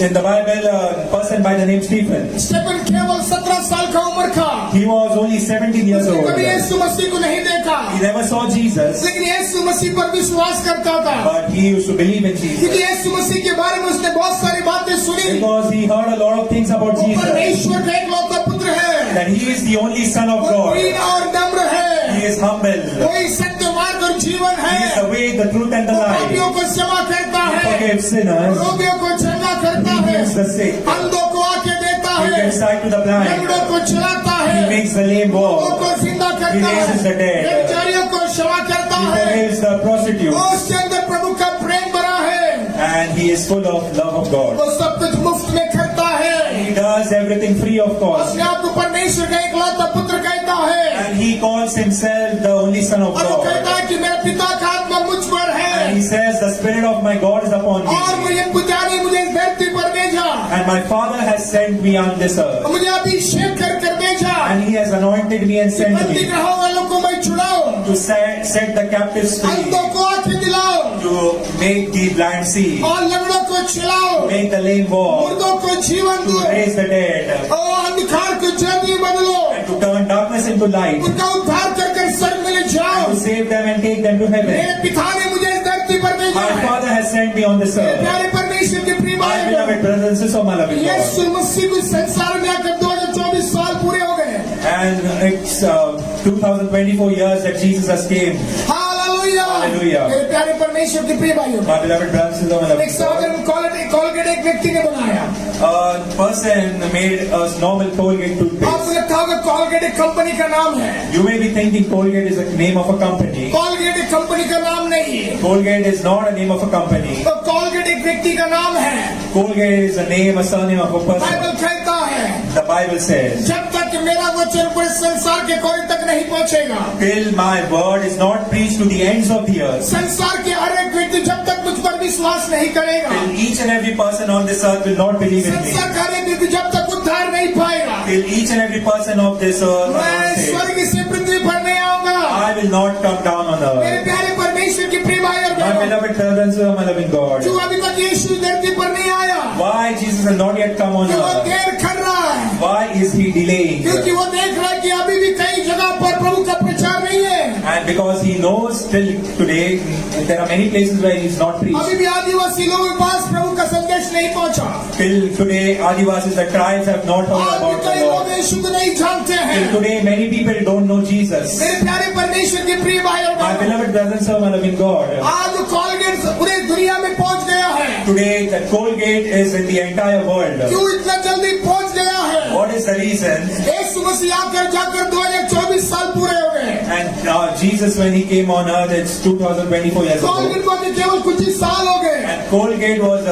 in the Bible, a person by the name Stephen, Stephen केवल 17 साल का उम्र था। he was only 17 years उसने old. कभी यीशु मसीह को नहीं देखा, He never saw Jesus, लेकिन यीशु मसीह पर विश्वास करता था, but he used to believe in क्योंकि Jesus यीशु मसीह के बारे में उसने बहुत सारी बातें सुनी। because he heard a lot of things about वो Jesus. परमेश्वर का एकलौता पुत्र है, That he is the only Son of वो God. दीन और नम्र है, He is humble. वही सत्य मार्ग और जीवन He is है, the way, the truth, and the वो पापियों life. को क्षमा करता He है, forgives sinners. रोगियों को चंगा करता He है, heals the sick. अंधों को आंखें देता He है, gives sight to the blind. लंगड़ों को चलाता He है, makes the lame लोगों walk. को जिंदा He करता है, raises the dead. व्यभिचारियों को क्षमा करता He है। forgives the prostitute. वो उसके अंदर प्रभु का प्रेम भरा है, And he is full of love of God. वो सब कुछ मुफ्त में करता है, He does everything free of cost. अपने आप को परमेश्वर का एकलौता पुत्र कहता है, And he calls himself the only Son of और वो कहता God. है कि मेरे पिता का आत्मा मुझ पर And है, he says, the Spirit of my God is upon और me. मुझे पिता ने मुझे इस धरती पर भेजा, And my Father has sent me on this earth. और मुझे अभिषेक कर भेजा, And he has anointed me and sent बंदी me ग्रहों वालों को मैं छुड़ाऊं, to set the captives free, अंधों को आंखें दिलाऊं, to make the blind see, और लंगड़ों को छिलाऊं, make the lame walk, मुर्दों को जीवन to दूं, raise the dead, और अंधकार को ज्योति बदलो, and to turn darkness into light, उनका उद्धार कर स्वर्ग में ले जाओ। to save them and take them to heaven. मेरे पिता ने मुझे इस धरती पर भेजा My है, Father sent me on this मेरे earth. प्यारे परमेश्वर के प्रिय My भाई beloved brothers and sisters of my loving God. यीशु मसीह को संसार में आकर 2024 साल पूरे हो गए। And it's 2024 years that Jesus has came. Hallelujah Hallelujah. मेरे प्यारे परमेश्वर के प्रिय भाइयों My beloved brothers and sisters of my एक loving God. साधारण कॉलगेट एक व्यक्ति ने बनाया। A person made a normal Colgate toothpaste. आपने देखा होगा कॉलगेट एक कंपनी का नाम है। You may be thinking Colgate is the name of a company. Colgate एक कंपनी का नाम नहीं है, Colgate is not a name of a company. तो कॉलगेट एक व्यक्ति का नाम है। Colgate is a name, a surname of a person. Bible कहता है The Bible says, जब तक मेरा वचन पूरे संसार के कोने तक नहीं पहुंचेगा, till my word is not preached to the ends of the earth, संसार के हर एक व्यक्ति जब तक मुझ पर विश्वास नहीं करेगा, till each and every person on this earth will not believe in me, संसार का हर एक व्यक्ति जब तक उद्धार नहीं पाएगा, till each and every person of this earth will मैं not say, स्वर्ग से पृथ्वी पर नहीं आऊंगा। I will not come down on the मेरे earth. प्यारे परमेश्वर के प्रिय भाई और My बहनों, beloved brothers and my loving God, जो अभी तक यीशु धरती पर नहीं आया, why Jesus has not yet come on कि वो earth? देर कर रहा है, Why is he delaying? क्योंकि वो देख रहा है कि अभी भी कई जगह पर प्रभु का प्रचार नहीं है, And because he knows till today there are many places where he's not preached. अभी भी आदिवासी लोगों के पास प्रभु का संदेश नहीं पहुंचा, Till today, Adivasis, the tribes have not heard आज भी about कई the लोग Lord. यीशु को नहीं जानते हैं। Till today, many people don't know Jesus. मेरे प्यारे परमेश्वर के प्रिय भाई और My बहनों, beloved brothers and my loving God, आज कॉलगेट पूरे दुनिया में पहुंच गया है। today the Colgate is in the entire world. क्यों इतना जल्दी पहुंच गया है? What is the reason? यीशु मसीह आकर जाकर 2024 साल पूरे हो गए। And Jesus, when he came on earth, it's 2024 years ago. Colgate को अभी केवल कुछ ही साल हो गए। And Colgate was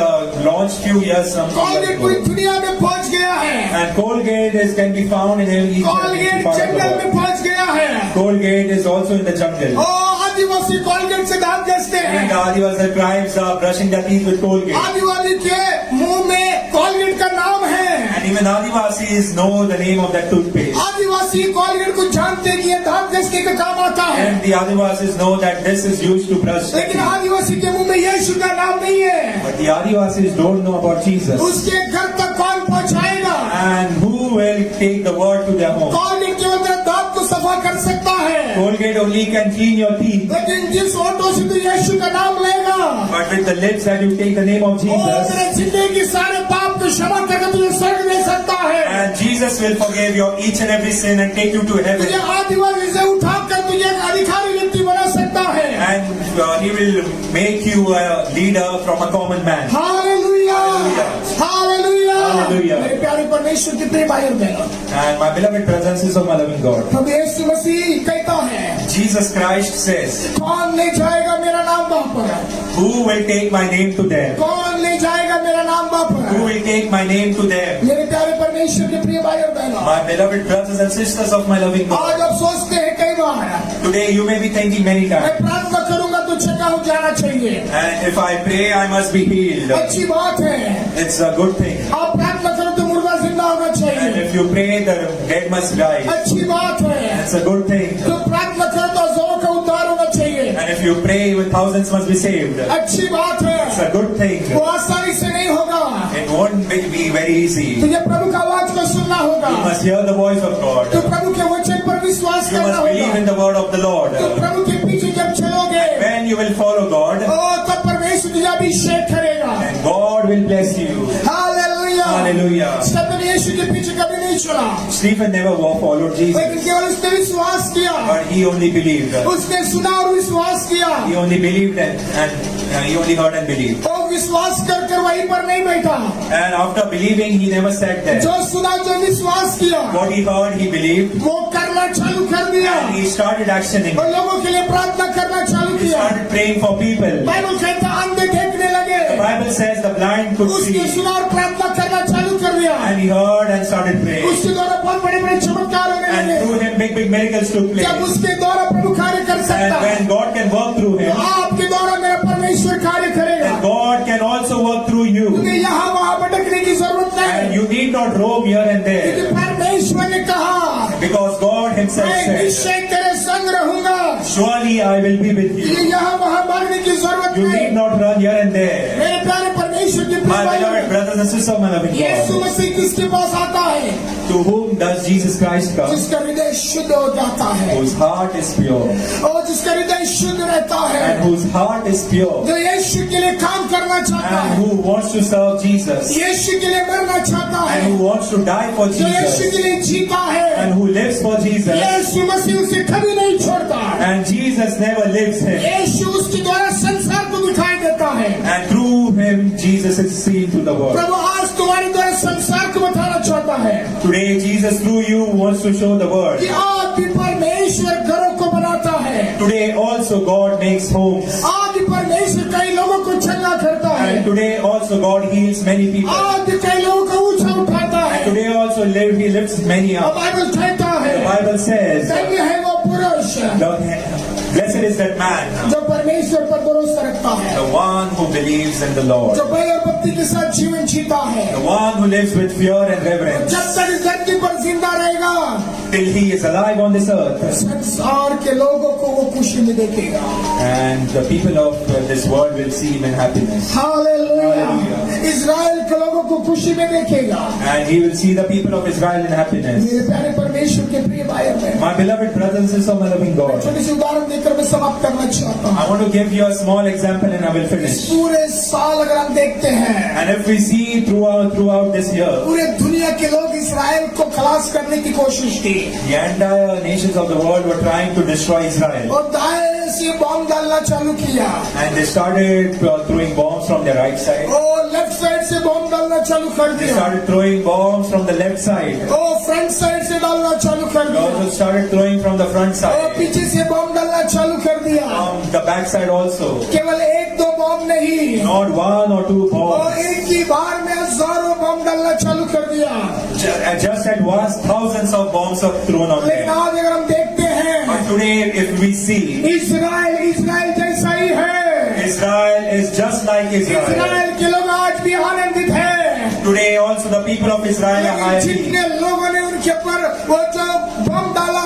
launched few years some years Colgate पूरी ago. दुनिया में पहुंच गया है। And Colgate can be found in each and every Colgate part of the जंगल में world. पहुंच गया है। Colgate is also in the jungle. ओ आदिवासी कॉलगेट से दांत घसते And हैं। the Adivasi tribes are brushing their teeth with Colgate. आदिवासी के मुंह में कॉलगेट का नाम है। And even Adivasis know the name of that toothpaste. Adivasi Colgate को जानते हैं कि ये दांत घसने का काम आता है, And the Adivasis know that this is used to brush their लेकिन teeth. आदिवासी के मुंह में यीशु का नाम नहीं है। But the Adivasis don't know about Jesus. उसके घर तक कौन पहुंचाएगा? And who will take the word to their home? Colgate केवल तेरे दांत को सफा कर सकता है, Colgate only can clean your teeth. लेकिन जिस होठों से तू यीशु का नाम लेगा, But with the lips that you take the name of वो Jesus, तेरे जिंदगी के सारे पाप को क्षमा करके तुझे स्वर्ग दे सकता है। and Jesus will forgive your each and every sin and take you to तुझे heaven. आदिवासी से उठाकर तुझे एक अधिकारी व्यक्ति बना सकता है। And he will make you a leader from a common man. Hallelujah, hallelujah. Hallelujah. मेरे प्यारे परमेश्वर के प्रिय भाई और बहनों, And my beloved brothers and sisters of my loving God, प्रभु यीशु मसीह कहता है, Jesus Christ says, कौन ले जाएगा मेरा नाम वहाँ पर? who will take my name to them? कौन ले जाएगा मेरा नाम वहाँ Who पर? will take my name to them? मेरे प्यारे परमेश्वर के प्रिय भाई और बहनों, My beloved brothers and sisters of my loving God, आज आप सोचते हैं कई बार, today you may be thinking many मैं times, प्रार्थना करूंगा तो चंगा हो जाना चाहिए। and if I pray, I must be healed. अच्छी बात है। It's a good thing. आप प्रार्थना करो तो मुर्दा जिंदा होना And चाहिए। if you pray, the dead must rise. अच्छी बात है। It's a good thing. तो प्रार्थना करो तो हजारों का उद्धार होना चाहिए। And if you pray, even thousands must be saved. अच्छी बात It's है। a good thing. वो आसानी से नहीं होगा, It won't be very easy. तुझे प्रभु का आवाज को सुनना होगा, You must hear the voice of God. तो प्रभु के वचन पर विश्वास You करना must believe in होगा, the word of the Lord. तो प्रभु के पीछे जब चलोगे, When you will follow God, तब परमेश्वर तुझे अभिषेक करेगा। and God will bless you. Hallelujah. Hallelujah. Stephen यीशु के पीछे कभी नहीं चला, Stephen never followed लेकिन Jesus, केवल उसने विश्वास किया, but he only believed. उसने सुना और विश्वास किया। He only believed and he only heard and believed. वो विश्वास कर वहीं पर नहीं बैठा, And after believing, he never sat there. जो सुना जो विश्वास किया, What he heard, he believed. वो करना चालू कर दिया And he started actioning. और लोगों के लिए प्रार्थना करना चालू He किया। started praying for people. Bible कहता अंधे देखने लगे, The Bible says the blind could उसने see. सुना और प्रार्थना करना चालू कर दिया। And he heard and started praying. उसके द्वारा बहुत बड़े बड़े चमत्कार होने And लगे। through him, big miracles took जब place. उसके द्वारा प्रभु कार्य कर And सकता है, when God can work through तो him, आपके द्वारा मेरा परमेश्वर कार्य करेगा। and God can also work through you. तुम्हें यहाँ वहाँ भटकने की जरूरत And नहीं, you need not roam here and there. क्योंकि परमेश्वर ने कहा, Because God himself मैं said, निश्चय तेरे संग रहूंगा। surely I will be with ये you. यहाँ वहाँ भागने की जरूरत You नहीं। need not run here and there. मेरे प्यारे परमेश्वर की My प्रिय beloved भाइयों, brothers and sisters of my loving Yeshu God, मसीह किसके पास आता है? to whom does Jesus Christ come? जिसका हृदय शुद्ध हो जाता है, Whose heart is pure. और जिसका हृदय शुद्ध रहता है, And whose heart is pure. जो यीशु के लिए काम करना चाहता And है, who wants to serve Jesus. यीशु के लिए मरना चाहता है, And who wants to die for जो यीशु Jesus. के लिए जीता है, And who lives for Jesus. यीशु मसीह उसे कभी नहीं छोड़ता। And Jesus never leaves him. यीशु उसके द्वारा संसार को दिखाई देता है। And through him, Jesus is seen to the world. प्रभु आज तुम्हारे द्वारा संसार को बताना चाहता है Today, Jesus through you wants to show the world. कि आज भी परमेश्वर घरों को बनाता है, Today also God makes homes. आज भी परमेश्वर कई लोगों को चंगा करता है, And today also God heals many people. आज भी कई लोगों को ऊंचा उठाता है। Today also He lifts many और up. बाइबल कहता है, The Bible says, धन्य है वो पुरुष blessed is that man, जो परमेश्वर पर भरोसा रखता है, the one who believes in the Lord, जो भय और भक्ति के साथ जीवन जीता है, the one who lives with fear and reverence, जब तक इस धरती पर जिंदा रहेगा till he is alive on this earth. संसार के लोगों को वो खुशी में देखेगा। And the people of this world will see him in happiness. Hallelujah. Hallelujah. Israel के लोगों को खुशी में देखेगा। And he will see the people of Israel in happiness. मेरे प्यारे परमेश्वर के प्रिय भाई और बहन, My beloved brothers and sisters of my loving God, छोटी सी उदाहरण देकर मैं समाप्त करना चाहता हूँ। I want to give you a small example and I will इस finish. पूरे साल अगर हम देखते हैं, And if we see throughout this year, पूरे दुनिया के लोग इजराइल को खलास करने की कोशिश की the entire nations of the world were trying to destroy Israel. और दाएं से बॉम्ब डालना चालू किया And they started throwing bombs from the right side. और लेफ्ट साइड से बॉम्ब डालना चालू कर They दिया started throwing bombs from the left side. और फ्रंट साइड से डालना चालू कर They दिया also started throwing from the front और side. पीछे से बॉम्ब डालना चालू कर दिया। From the back side also. केवल एक दो बॉम्ब नहीं Not one or two और bombs. एक ही बार में हजारों बॉम्ब डालना चालू कर दिया। Just at once, thousands of bombs are thrown on लेकिन them. आज अगर हम देखते हैं, But today, if we see, Israel जैसा ही है। Israel is just like Israel. Israel के लोग आज भी आनंदित हैं। Today also the people of Israel are लेकिन happy. जितने लोगों ने उनके ऊपर वो जो बम डाला,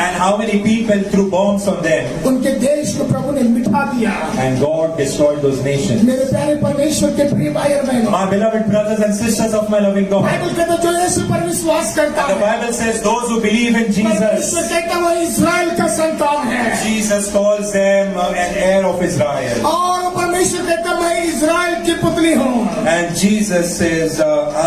And how many people threw bombs on them? उनके देश को प्रभु ने मिटा दिया। And God destroyed those nations. मेरे प्यारे परमेश्वर के प्रिय भाई और बहनों, My beloved brothers and sisters of my loving God. Bible कहता है जो यीशु पर विश्वास करता And the है, Bible says those who believe in परमेश्वर Jesus, कहता है वो इजराइल का संतान है। Jesus calls them an heir of Israel. और परमेश्वर कहता है मैं इजराइल की पुतली हूँ। And Jesus says,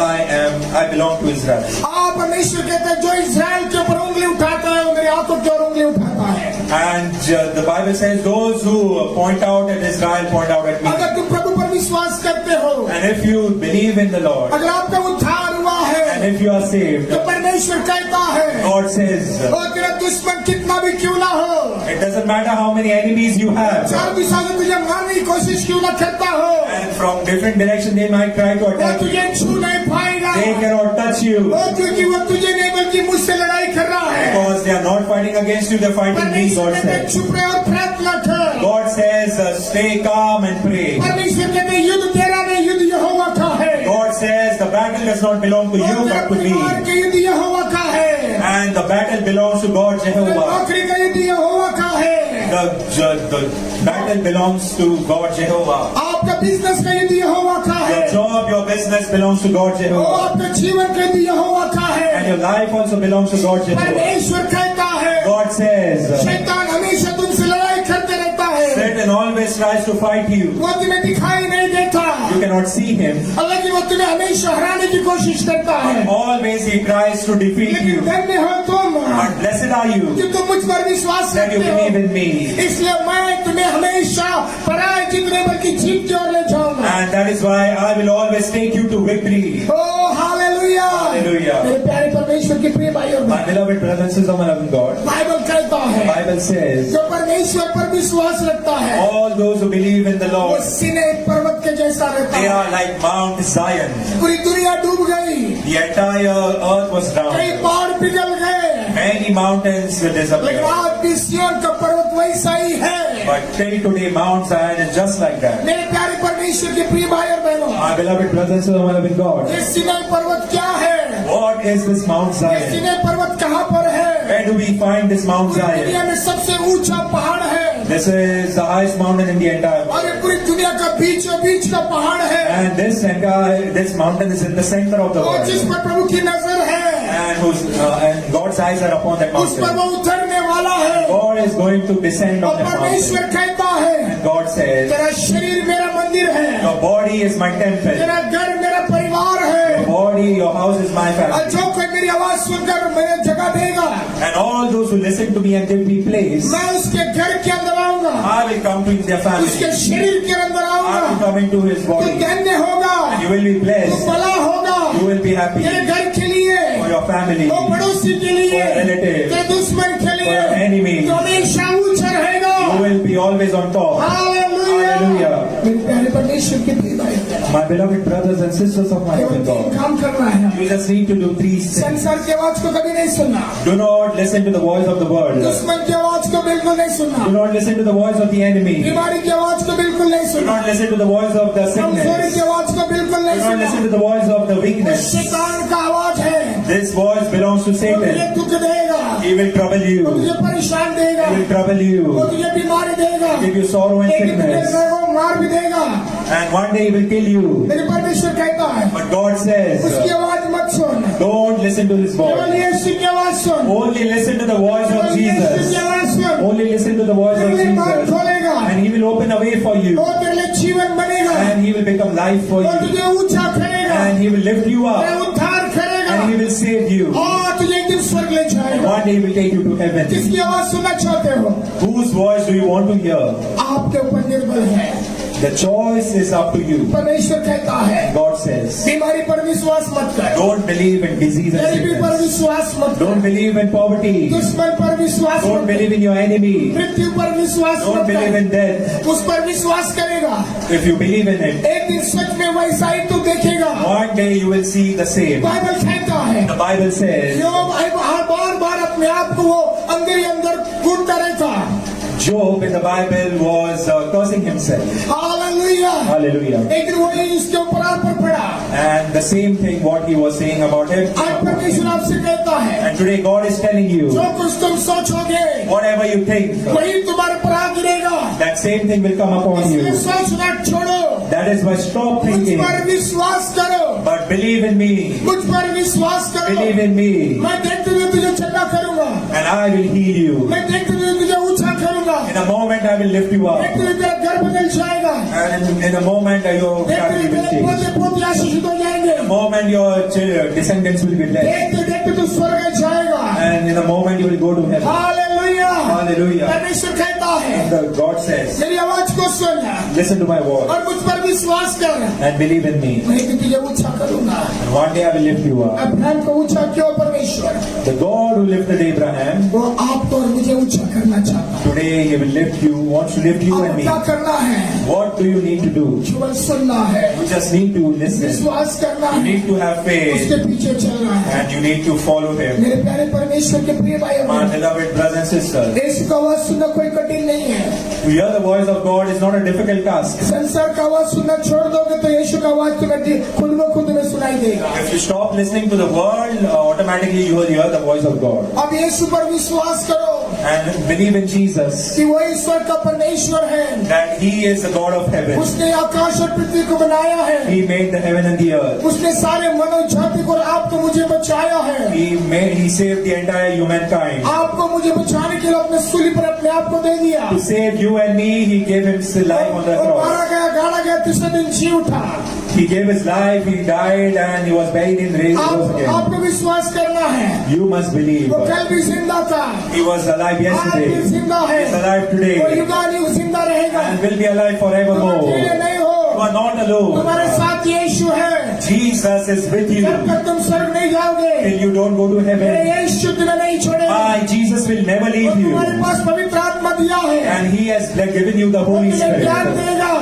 I belong to Israel. और परमेश्वर कहता है जो इजराइल के ऊपर उंगली उठाता है वो मेरी आंखों की ओर उंगली उठाता है। And the Bible says those who point out at Israel point out at me. अगर तुम प्रभु पर विश्वास करते हो, And if you believe in the Lord, अगर आपका उद्धार हुआ है, and if you are saved, तो परमेश्वर कहता है God says, और तेरा दुश्मन कितना भी क्यों ना हो, it doesn't matter how many enemies you have. चार दिशा से तुझे मारने की कोशिश क्यों ना करता हो, And from different direction they might try to वो attack you. तुझे छू नहीं पाएगा। They cannot touch you वो क्योंकि वो तुझे नहीं बल्कि मुझसे लड़ाई कर रहा है। because they are not fighting against you, they are fighting me, परमेश्वर God कहते हैं says. चुप रहे और प्रार्थना कर। God says, stay calm and pray. परमेश्वर कहते हैं युद्ध तेरा नहीं, युद्ध यहोवा का है। God says, the battle does not belong to you और तेरे but to परिवार me. के युद्ध यहोवा का है। And the battle belongs to God तेरे Jehovah. नौकरी का युद्ध यहोवा का है। The battle belongs to God Jehovah. आपका बिजनेस का युद्ध यहोवा का है। Your job, your business belongs to God वो Jehovah. आपका जीवन का युद्ध यहोवा का है। And your life also belongs to God Jehovah. परमेश्वर कहता है God says, शैतान हमेशा तुमसे लड़ाई करते रहता है, Satan always tries to fight you. वो तुम्हें दिखाई नहीं देता, You cannot see him. हालांकि वो तुम्हें हमेशा हराने की कोशिश करता है। Always he tries to defeat लेकिन you. धन्य हो तुम But blessed are you कि तुम मुझ पर विश्वास that you करते believe हो, in me. इसलिए मैं तुम्हें हमेशा पराजित नहीं बल्कि जीत की ओर ले जाऊंगा। And that is why I will always take you to victory. Oh hallelujah. Hallelujah. मेरे प्यारे परमेश्वर के प्रिय भाइयों, My beloved brothers and sisters of my loving God, Bible कहता है Bible says, जो परमेश्वर पर विश्वास रखता है all those who believe in the वो Lord, सीने पर्वत के जैसा रहता they है। are like Mount Zion. पूरी दुनिया डूब गई, The entire earth was कई drowned. पहाड़ पिघल गए, Many mountains will लेकिन disappear. आज भी सिय्योन का पर्वत वैसा ही है। But till today, Mount Zion is just like that. मेरे प्यारे परमेश्वर के प्रिय भाई और बहनों, My beloved brothers and sisters of my loving God, ये सीनै पर्वत क्या है? what is this Mount ये Zion? सीनै पर्वत कहाँ पर है? Where do we find this Mount पूरी दुनिया Zion? में सबसे ऊंचा पहाड़ है। This is the highest mountain in the entire world. और ये पूरी दुनिया का बीचों बीच का पहाड़ है And this mountain is in the center of the और जिस world. पर प्रभु की नजर है And God's eyes are upon that उस पर mountain. वो उतरने वाला है God is going to descend और on that परमेश्वर mountain. कहता है God says, तेरा शरीर मेरा मंदिर है your body is my temple. तेरा घर मेरा परिवार है Your body, your house is my और family. जो कोई मेरी आवाज सुनकर मुझे जगह देगा And all those who listen to me and give me place, मैं उसके घर के अंदर आऊंगा I will come to their family. उसके शरीर के अंदर I will आऊंगा come into his तू body. धन्य होगा And you will be तू blessed. भला होगा You will be happy तेरे घर के लिए for your family, वो पड़ोसी के लिए For your relative. तेरे दुश्मन के लिए For your enemy. तो हमेशा ऊंचा रहेगा you will be always on top. Hallelujah Hallelujah. मेरे प्यारे परमेश्वर के प्रिय भाई My beloved brothers and sisters of my केवल God, तीन काम करना है you just need to do three things. संसार की आवाज को कभी नहीं सुनना Do not listen to the voice of the world. दुश्मन की आवाज को बिल्कुल नहीं सुनना Do not listen to the voice of the enemy. Do बीमारी की आवाज को बिल्कुल नहीं सुनना not listen to the voice of the कमजोरी की sickness. आवाज को बिल्कुल नहीं Do not listen सुनना to the voice of the वो weakness. शैतान का आवाज है This voice belongs to वो तुझे Satan. दुख देगा He will trouble वो you. तुझे परेशान देगा He will trouble वो you. तुझे बीमारी देगा Give you sorrow and एक दिन तुझे sickness. वो मार भी देगा And one day he will kill you. मेरे परमेश्वर कहता है But God says, उसकी आवाज मत सुन don't listen to his केवल voice. यीशु की आवाज सुन Only listen to the voice of केवल यीशु की Jesus. आवाज सुन Only listen to the voice of तेरे बात Jesus. खोलेगा And he will open a way for you. वो तेरे लिए जीवन बनेगा And he will become life for वो you. तुझे ऊंचा करेगा And he will lift you तेरा up. उद्धार करेगा And he will save you. और तुझे एक दिन स्वर्ग ले And जाएगा one day he will take you to heaven. किसकी आवाज सुनना चाहते हो Whose voice do you want to hear? आपके ऊपर निर्भर है The choice is up to you. परमेश्वर कहता है God says, बीमारी पर विश्वास मत कर don't believe in disease and गरीबी पर sickness. विश्वास मत Don't कर believe in poverty. दुश्मन पर विश्वास Don't मत believe कर in your enemy. मृत्यु पर विश्वास Don't मत believe कर in death. उस पर विश्वास करेगा If you believe in it, एक दिन सच में वैसा ही तू देखेगा one day you will see the same. Bible कहता है The Bible says, योग बार बार अपने आप को वो अंदर ही अंदर कूदता रहता Job in the Bible was cursing himself. Hallelujah Hallelujah. एक दिन वो इसके ऊपर आप पर पड़ा And the same thing what he was saying about him. आज परमेश्वर आपसे कहता है And today God is telling you, जो कुछ तुम सोचोगे whatever you think, वही तुम्हारे पर आ गिरेगा that same thing will come upon इसलिए you. सोचना छोड़ो That is why stop मुझ thinking, पर विश्वास करो but believe in me. मुझ पर विश्वास करो Believe in me, मैं देखते हुए तुझे चंगा करूंगा and I will heal you. मैं देखते हुए तुझे ऊंचा करूंगा In a moment I will lift you up. देखते हुए तेरा घर बदल जाएगा And in a moment your देखते family हुए will तेरे change. पोते पोते आशीषित हो जाएंगे In a moment your descendants will be blessed. देखते देखते तू स्वर्ग में जाएगा And in a moment you will go to heaven. Hallelujah Hallelujah. परमेश्वर कहता है And God says, मेरी आवाज को सुन listen to my voice और मुझ पर विश्वास कर and believe in me. मैं भी तुझे ऊंचा करूंगा And one day I will lift you up. Abraham को ऊंचा क्यों परमेश्वर The God who lifted Abraham, वो आपको और मुझे ऊंचा करना चाहता है today he will lift you, wants to lift you अब and me. क्या करना है What do you need to do? केवल सुनना है You just need to listen. विश्वास करना You है need to have faith उसके पीछे चलना है and you need to follow him. मेरे प्यारे परमेश्वर के प्रिय भाई My beloved brothers and sisters, यीशु का आवाज सुनना कोई कठिन नहीं है to hear the voice of God is not a difficult task. संसार का आवाज सुनना छोड़ दोगे तो यीशु का आवाज तुम्हें खुद ब खुद में सुनाई देगा If you stop listening to the world, automatically you will hear the voice of God. अब यीशु पर विश्वास करो And believe in Jesus, कि वो ईश्वर का परमेश्वर है that he is the God of heaven. उसने आकाश और पृथ्वी को बनाया है He made the heaven and the earth. उसने सारे मानव जाति को और आपको मुझे बचाया है He saved the entire humankind. आपको मुझे बचाने के लिए अपने सूली पर अपने आप को दे दिया To save you and me, he gave his life on the और मारा cross. गया गाड़ा गया तीसरे दिन जी उठा He gave his life, he died, and he was buried in raised rose again. आपको विश्वास करना है You must believe. वो कल भी जिंदा था He was alive आज भी yesterday. जिंदा है He is alive वो today. युगानुयुग जिंदा रहेगा And will be alive तुम अकेले forevermore. नहीं हो You are not alone. तुम्हारे साथ यीशु है Jesus is with you जब तक तुम स्वर्ग नहीं जाओगे till you don't go to मेरे heaven. यीशु तुम्हें नहीं छोड़ेगा My Jesus will never वो leave you. तुम्हारे पास पवित्र आत्मा दिया है And he has given you the वो Holy तुम्हें ज्ञान Spirit. देगा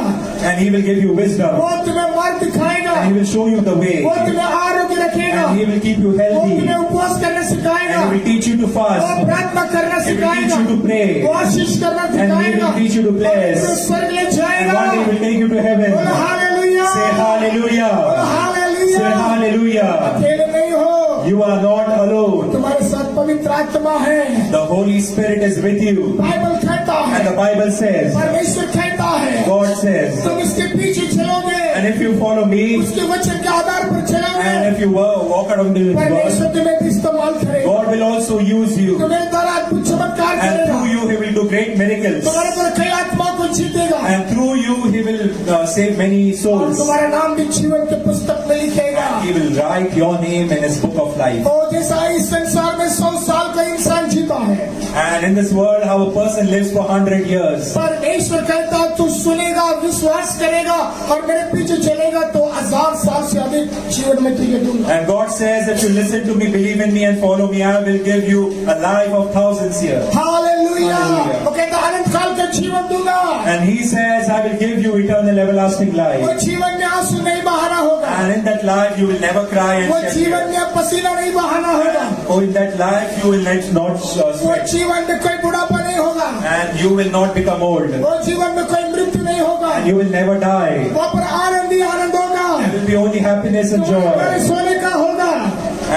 And he will give you wisdom. वो तुम्हें मार्ग दिखाएगा And he will show you the way. वो तुम्हें आरोग्य रखेगा And he will keep you वो healthy. तुम्हें उपवास करना सिखाएगा And he will teach you to वो fast. प्रार्थना करना He will teach सिखाएगा you to pray. वो आशीष करना And he सिखाएगा will teach you to और bless. तुम्हें स्वर्ग ले And जाएगा one day he will take you to heaven. बोलो hallelujah Say hallelujah. Hallelujah Say hallelujah. अकेले नहीं हो You are not alone. तुम्हारे साथ पवित्र आत्मा है। The Holy Spirit is with you. Bible कहता है, And the Bible says, परमेश्वर कहता है, God says, तुम इसके पीछे चलोगे, and if you follow me, उसके वचन के आधार पर चलोगे, and if you walk around the परमेश्वर word, तुम्हें भी इस्तेमाल करेगा, God will also use you. तुम्हें द्वारा अद्भुत चमत्कार And करेगा, through you, He will do great miracles. तुम्हारे पर कई आत्मा को जीतेगा, And through you, He will save many और souls. तुम्हारा नाम भी जीवन के पुस्तक में लिखेगा। He will write your name in His book of life. और जैसा इस संसार में 100 साल का इंसान जीता है, And in this world, how a person lives for 100 years. परमेश्वर कहता है तू सुनेगा, विश्वास करेगा और मेरे पीछे चलेगा तो 1000 साल से अधिक जीवन में तुझे दूंगा। And God says, if you listen to me, believe in me and follow me, I will give you a life of thousands years. Hallelujah. Hallelujah. वो कहता है अनंत काल का जीवन दूंगा, And He says, I will give you eternal everlasting वो life. जीवन में आंसू नहीं बहाना होगा, And in that life, you will never cry and वो shed जीवन tears. में पसीना नहीं बहाना होगा, Oh, in that life, you will not वो sweat. जीवन में कोई बुढ़ापा नहीं होगा, And you will not become old. वो जीवन में कोई मृत्यु नहीं होगा, And you will never die. वहाँ पर आनंद ही आनंद होगा, There will be only happiness and तुम्हारे joy. सोने का होगा,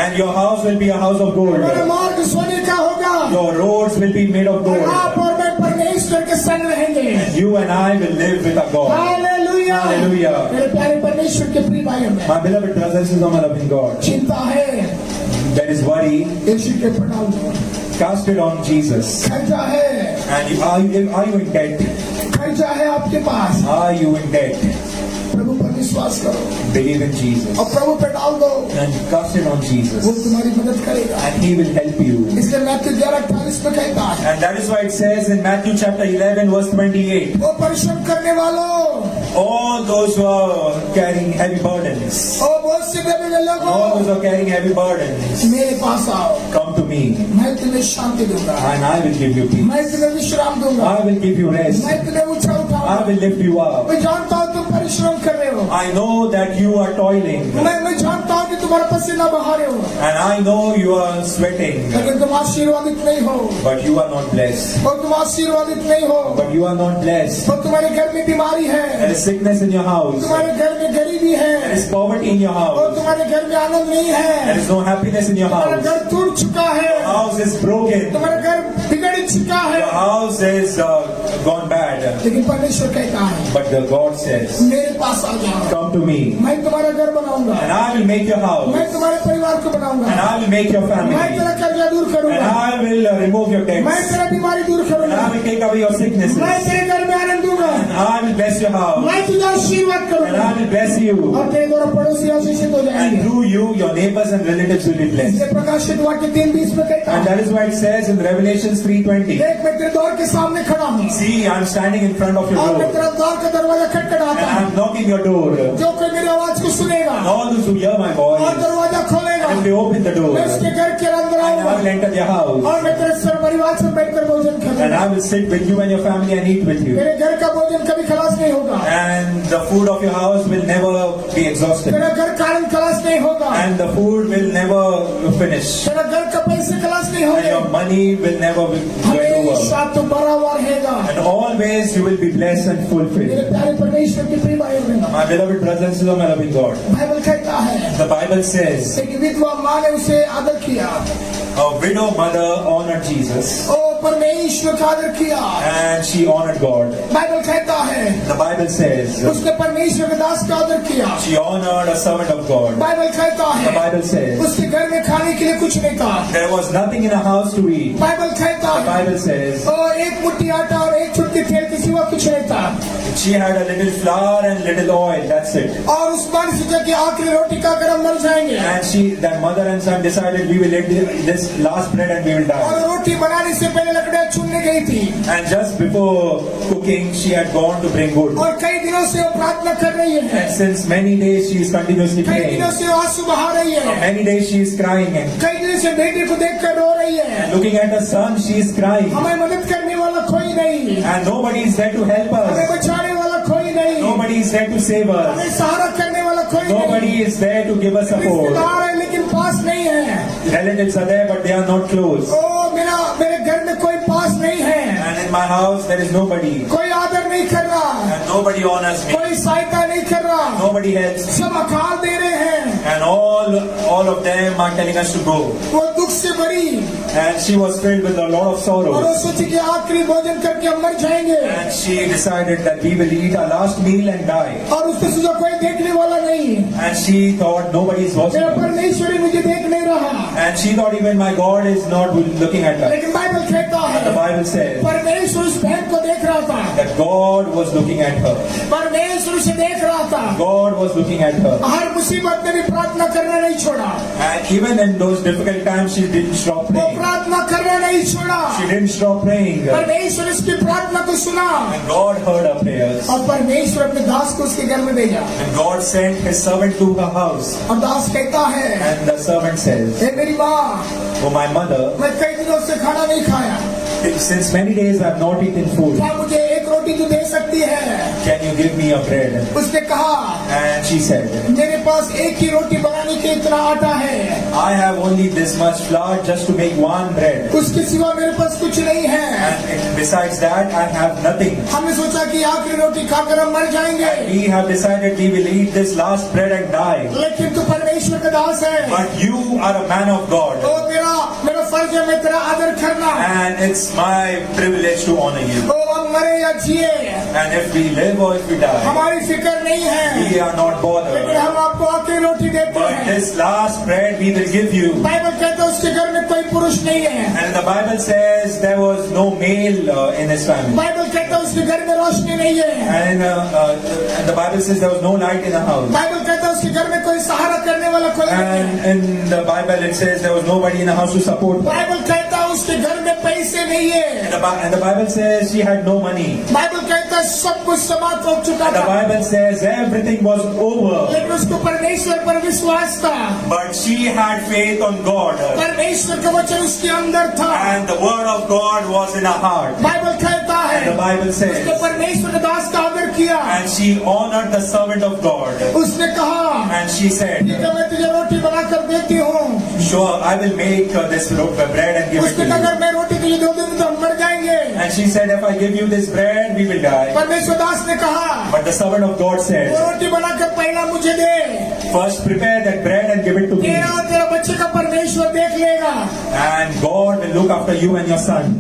And your house will be a house of तुम्हारा gold. मार्ग सोने का होगा, Your roads will be made of और आप gold. और मैं परमेश्वर के संग रहेंगे। You and I will live with a God. Hallelujah. Hallelujah. मेरे प्यारे परमेश्वर के प्रिय भाइयों में My beloved brothers and sisters, my loving God. चिंता है, There is worry. यीशु के प्रणाम दो। Cast it on Jesus. खर्चा है, And are you in debt? खर्चा है आपके पास, Are you in debt? प्रभु पर विश्वास करो Believe in Jesus. और प्रभु पे डाल दो, And cast it on वो Jesus. तुम्हारी मदद करेगा। And He will help you. इसलिए मैथ्यू 11:28 में कहता है, And that is why it says in Matthew chapter 11 verse 28, वो परिश्रम करने वालों, all those who are carrying heavy burdens, और बहुत से दबे हुए लोगों, all those who are carrying heavy burdens, मेरे पास आओ, come to me मैं तुम्हें शांति दूंगा, and I will give you peace. मैं तुम्हें विश्राम दूंगा, I will give you rest. मैं तुम्हें ऊंचा I उठाऊंगा। will lift you up. मैं जानता हूँ तुम परिश्रम कर रहे हो, I know that you are toiling मैं जानता हूँ कि तुम्हारा पसीना बहा रहे हो, and I know you are sweating, लेकिन तुम आशीर्वादित नहीं हो, but you are not blessed. और तुम आशीर्वादित नहीं हो, But you are not blessed. और तुम्हारे घर में बीमारी There है, is sickness in your house. तुम्हारे घर में गरीबी There है, is poverty in your और house. तुम्हारे घर में आनंद नहीं There है, is no happiness in your तुम्हारा house. घर टूट चुका है, Your house is broken. तुम्हारा घर बिगड़ चुका है, Your house is gone bad. लेकिन परमेश्वर कहता है But the God says, मेरे पास आ जाओ, come to me मैं तुम्हारा घर बनाऊंगा, and I will make your house मैं तुम्हारे परिवार को and बनाऊंगा, I will make your मैं family तेरा कर्जा दूर and करूंगा, I will remove your मैं debts तेरा बीमारी दूर and करूंगा, I will take away your sicknesses मैं and तेरे घर में आनंद दूंगा, I will bless your house मैं तुझे आशीर्वाद and करूंगा, I will bless you और तेरे द्वारा पड़ोसी आशीषित हो and जाएंगे। through you your neighbors and relatives will be blessed. इसलिए प्रकाशित वाक्य 3:20 में कहता And है, that is why it says in Revelations 3:20, देख मैं तेरे द्वार के सामने खड़ा हूँ see I am standing in front of your और मैं door तेरा द्वार का दरवाजा खटखटाता and I हूँ, am knocking your door. जो कोई मेरी आवाज को सुनेगा And all those who hear my और voice दरवाजा खोलेगा, and if they open the door मैं and उसके घर के अंदर I आऊंगा will enter their house और मैं तेरे सर परिवार से बैठकर भोजन and करूंगा, I will sit with you and your family and eat with you. तेरे घर का भोजन कभी खलास नहीं होगा, And the food of your house will never be exhausted. तेरा घर कारण खलास नहीं होगा, And the food will never finish. तेरा घर का पैसे खलास नहीं And होंगे, your money will never be going over. हमेशा तो भरा हुआ रहेगा। And always you will be blessed and मेरे fulfilled. प्यारे परमेश्वर के प्रिय भाइयों बहनों, My beloved brothers and sisters, my loving God. Bible कहता है The Bible says एक विधवा माँ ने उसे आदर किया, a widow mother honored Jesus ओ परमेश्वर का आदर किया। and she honored God. Bible कहता है The Bible says उसने परमेश्वर के दास का आदर किया। she honored a servant of God. Bible कहता The है Bible says उसके घर में खाने के लिए कुछ नहीं था। there was nothing in her house to eat. Bible कहता The है Bible says और एक मुट्ठी आटा और एक चुटकी तेल के सिवा कुछ नहीं था, she had a little flour and little oil. That's it. और उस बार सोचा कि आखिरी रोटी खाकर हम मर जाएंगे, And that mother and son decided we will eat this last bread and we will और die. रोटी बनाने से पहले लकड़ियां चुनने गई थी And just before cooking, she had gone to bring wood. और कई दिनों से वो प्रार्थना कर रही है, And since many days she is continuously कई praying. दिनों से वो आंसू बहा रही है, Many days she is crying and कई दिनों से बेटे को देखकर रो रही है, looking at her son, she is crying. हमें मदद करने वाला कोई नहीं, And nobody is there to help हमें us. बचाने वाला कोई नहीं, Nobody is there to save हमें us. सहारा करने वाला कोई नहीं, Nobody is there to give us support. रिश्तेदार है लेकिन पास नहीं है, Relatives are there, but they are not close. ओ मेरे घर में कोई पास नहीं है, And in my house, there is nobody. कोई आदर नहीं कर रहा, and nobody honors me. कोई सहायता नहीं कर रहा, Nobody helps. सब अकाल दे रहे हैं। And all of them are telling us to go. वो दुख से भरी And she was filled with a lot of और sorrow. वो सोची कि आखिरी भोजन करके हम मर जाएंगे, And she decided that we will eat our last meal and die. और उसने सोचा कोई देखने वाला नहीं, And she thought nobody is watching मेरा her. परमेश्वरी मुझे देख नहीं रहा। And she thought even my God is not looking at her. लेकिन बाइबल कहता And the है Bible says परमेश्वर उस बहन को देख रहा था, that God was looking at her. परमेश्वर उसे देख रहा था। God was looking at her. हर मुसीबत में भी प्रार्थना करना नहीं छोड़ा, And even in those difficult times, she didn't stop वो praying. प्रार्थना करना नहीं छोड़ा। She didn't stop praying. परमेश्वर उसकी प्रार्थना को सुना And God heard her prayers. और परमेश्वर अपने दास को उसके घर में भेजा। And God sent His servant to her house. और दास कहता है, And the servant says, हे मेरी माँ, "Oh, my mother, मैं कई दिनों से खाना नहीं खाया, since many days I have not eaten food. क्या मुझे एक रोटी तू दे सकती है?" Can you give me a bread?" उसने कहा, And she said, मेरे पास एक ही रोटी बनाने के इतना आटा है, "I have only this much flour just to make one bread. उसके सिवा मेरे पास कुछ नहीं है। And besides that, I have nothing." हमने सोचा कि आखिरी रोटी खाकर हम मर जाएंगे, We have decided we will eat this last bread and die. लेकिन तू परमेश्वर का दास है, But you are a man of God. तो मेरा फर्ज है मैं तेरा आदर करना। And it's my privilege to honor you. तो हम मरे या जिए And if we live or if we die, हमारी फिक्र नहीं है, we are not लेकिन bothered. हम आपको आखिरी रोटी देते But हैं। this last bread we will give you. Bible कहता है उसके घर में कोई पुरुष नहीं है, And the Bible says there was no male in his family. Bible कहता है उसके घर में रोशनी नहीं है, And the Bible says there was no light in the house. Bible कहता है उसके घर में कोई सहारा करने वाला कोई नहीं है, And in the Bible it says there was nobody in the house to support her. Bible कहता है उसके घर में पैसे नहीं है, And the Bible says she had no money. Bible कहता है सब कुछ समाप्त हो चुका And the था, Bible says everything was over. लेकिन उसको परमेश्वर पर विश्वास था, But she had faith on God. परमेश्वर का वचन उसके अंदर था। And the word of God was in her heart. Bible कहता है And the Bible उसने says, परमेश्वर के दास का आदर किया, and she honored the servant of God. उसने कहा, And she said, ठीक है मैं तुझे रोटी बनाकर देती हूँ। "Sure, I will make this bread and give it to उसने कहा you." अगर मैं रोटी तुझे दे दूंगी तो हम मर जाएंगे। And she said, "If I give you this bread, we will die." परमेश्वर दास ने कहा, But the servant of God वो said, रोटी बनाकर पहला मुझे दे, "First prepare that bread and give it to me. तेरा और तेरा बच्चे का परमेश्वर देख लेगा। And God will look after you and your son."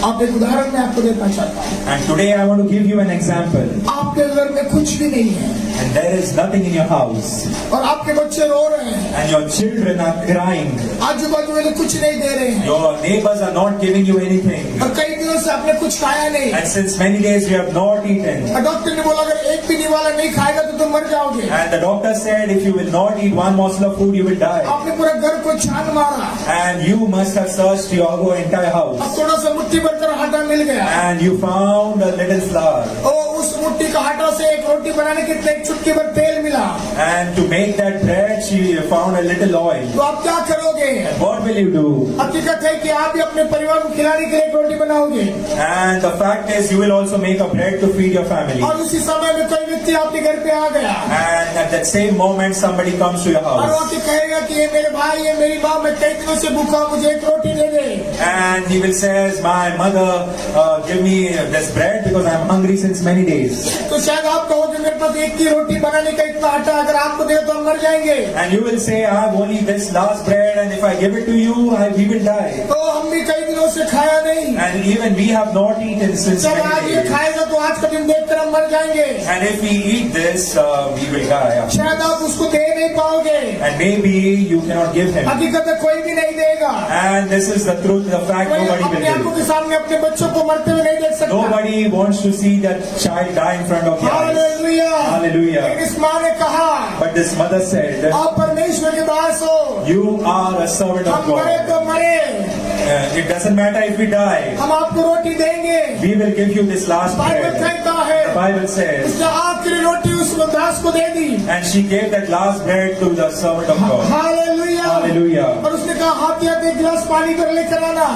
आप एक उदाहरण मैं आपको देना चाहता हूँ, And today I want to give you an example. आपके घर में कुछ भी नहीं है And there is nothing in your house. और आपके बच्चे रो रहे हैं, And your children are crying. आजू बाजू वाले कुछ नहीं दे रहे हैं, Your neighbors are not giving you anything. और कई दिनों से आपने कुछ खाया नहीं, And since many days you have not eaten. और डॉक्टर ने बोला अगर एक भी निवाला नहीं खाएगा तो तुम मर जाओगे। And the doctor said if you will not eat one morsel of food, you will die. आपने पूरा घर को छान मारा, And you must have searched your entire अब house. थोड़ा सा मुट्ठी भरकर आटा मिल गया, And you found a little flour. और उस मुट्ठी का आटा से एक रोटी बनाने के लिए एक चुटकी भर तेल मिला, And to make that bread, she found a little oil. तो आप क्या करोगे? And what will you do? हकीकत है कि आप भी अपने परिवार को खिलाने के लिए एक रोटी बनाओगे, And the fact is, you will also make a bread to feed your family. और उसी समय में कोई व्यक्ति आपके घर पे आ गया And at that same moment, somebody comes to your और वो house. आके कहेगा कि ये मेरे भाई, ये मेरी माँ, मैं कई दिनों से भूखा हूँ, मुझे एक रोटी दे दे। And he will says, "My mother, give me this bread because I am hungry since many days." तो शायद आप कहोगे मेरे पास एक की रोटी बनाने का इतना आटा अगर आपको दे तो हम मर जाएंगे। And you will say, "I have only this last bread, and if I give it to you, we will die." तो हम भी कई दिनों से खाया नहीं, And even we have not eaten since जब आज many ये days. खाएगा तो आज का दिन देखकर हम मर जाएंगे। And if we eat this, we will die. शायद आप उसको दे नहीं पाओगे, And maybe you cannot give him. हकीकत है कोई भी नहीं देगा। And this is the truth, the fact, कोई nobody अपने will आंखों give. के सामने अपने बच्चों को मरते हुए नहीं देख सकता। Nobody wants to see that child die in front of their eyes. Hallelujah. Hallelujah. लेकिन इस माँ ने कहा, But this mother said, आप परमेश्वर के दास हो, "You are a servant of हम मरे God. तो मरे, It doesn't matter if we die. हम आपको रोटी देंगे। We will give you this last Bible bread." कहता है The Bible says, उसने आखिरी रोटी उस दास को दे दी। and she gave that last bread to the servant of God. Hallelujah. Hallelujah. और उसने कहा हाथ हाथ एक गिलास पानी कर लेकर आना,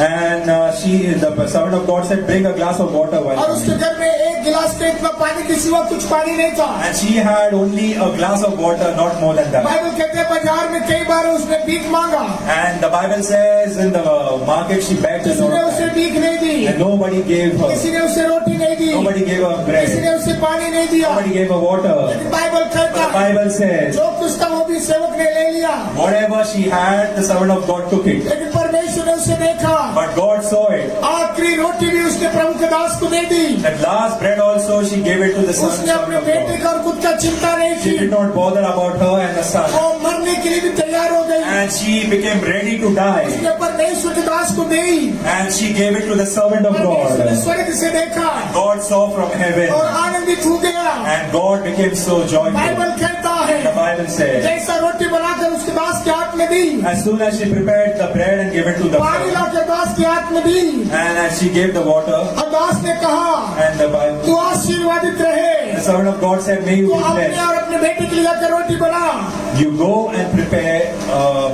And the servant of God said, "Bring a glass of water." और While उसके घर में एक गिलास में इतना पानी के सिवा कुछ पानी नहीं था। And she had only a glass of water, not more than that. Bible कहते हैं बाजार में कई बार उसने भीख मांगा, And the Bible says in the market she begged the किसी ने Lord, उसे भीख नहीं दी, and nobody gave her. किसी ने उसे रोटी नहीं दी, Nobody gave her किसी bread. ने उसे पानी नहीं दिया। Nobody gave her water. लेकिन बाइबल But कहता the है Bible says, जो कुछ था वो भी सेवक ने ले लिया, whatever she had, the servant of God took it. लेकिन परमेश्वर ने उसे देखा। But God saw it. आखिरी रोटी भी उसने प्रभु के दास को दे दी। That last bread also she gave it to the son उसने अपने of बेटे God. का और खुद का चिंता नहीं She की, did not bother about her and the son. वो मरने के लिए भी तैयार हो गई। And she became ready to die. उसने परमेश्वर के दास को दी, And she gave it to the servant of परमेश्वर ने God. स्वर्ग से देखा God saw from heaven. और आनंदित हो गया। And God became so joyful. Bible कहता है The Bible says, जैसा रोटी बनाकर उसके दास के हाथ में दी, as soon as she prepared the bread and gave it to the पानी son, लाकर दास के हाथ में दी, and as she gave the water, और दास ने कहा and the Bible, तू आशीर्वादित रहे, the servant of God said, may you तू be अपने blessed. और अपने बेटे के लिए जाकर रोटी बना। You go and prepare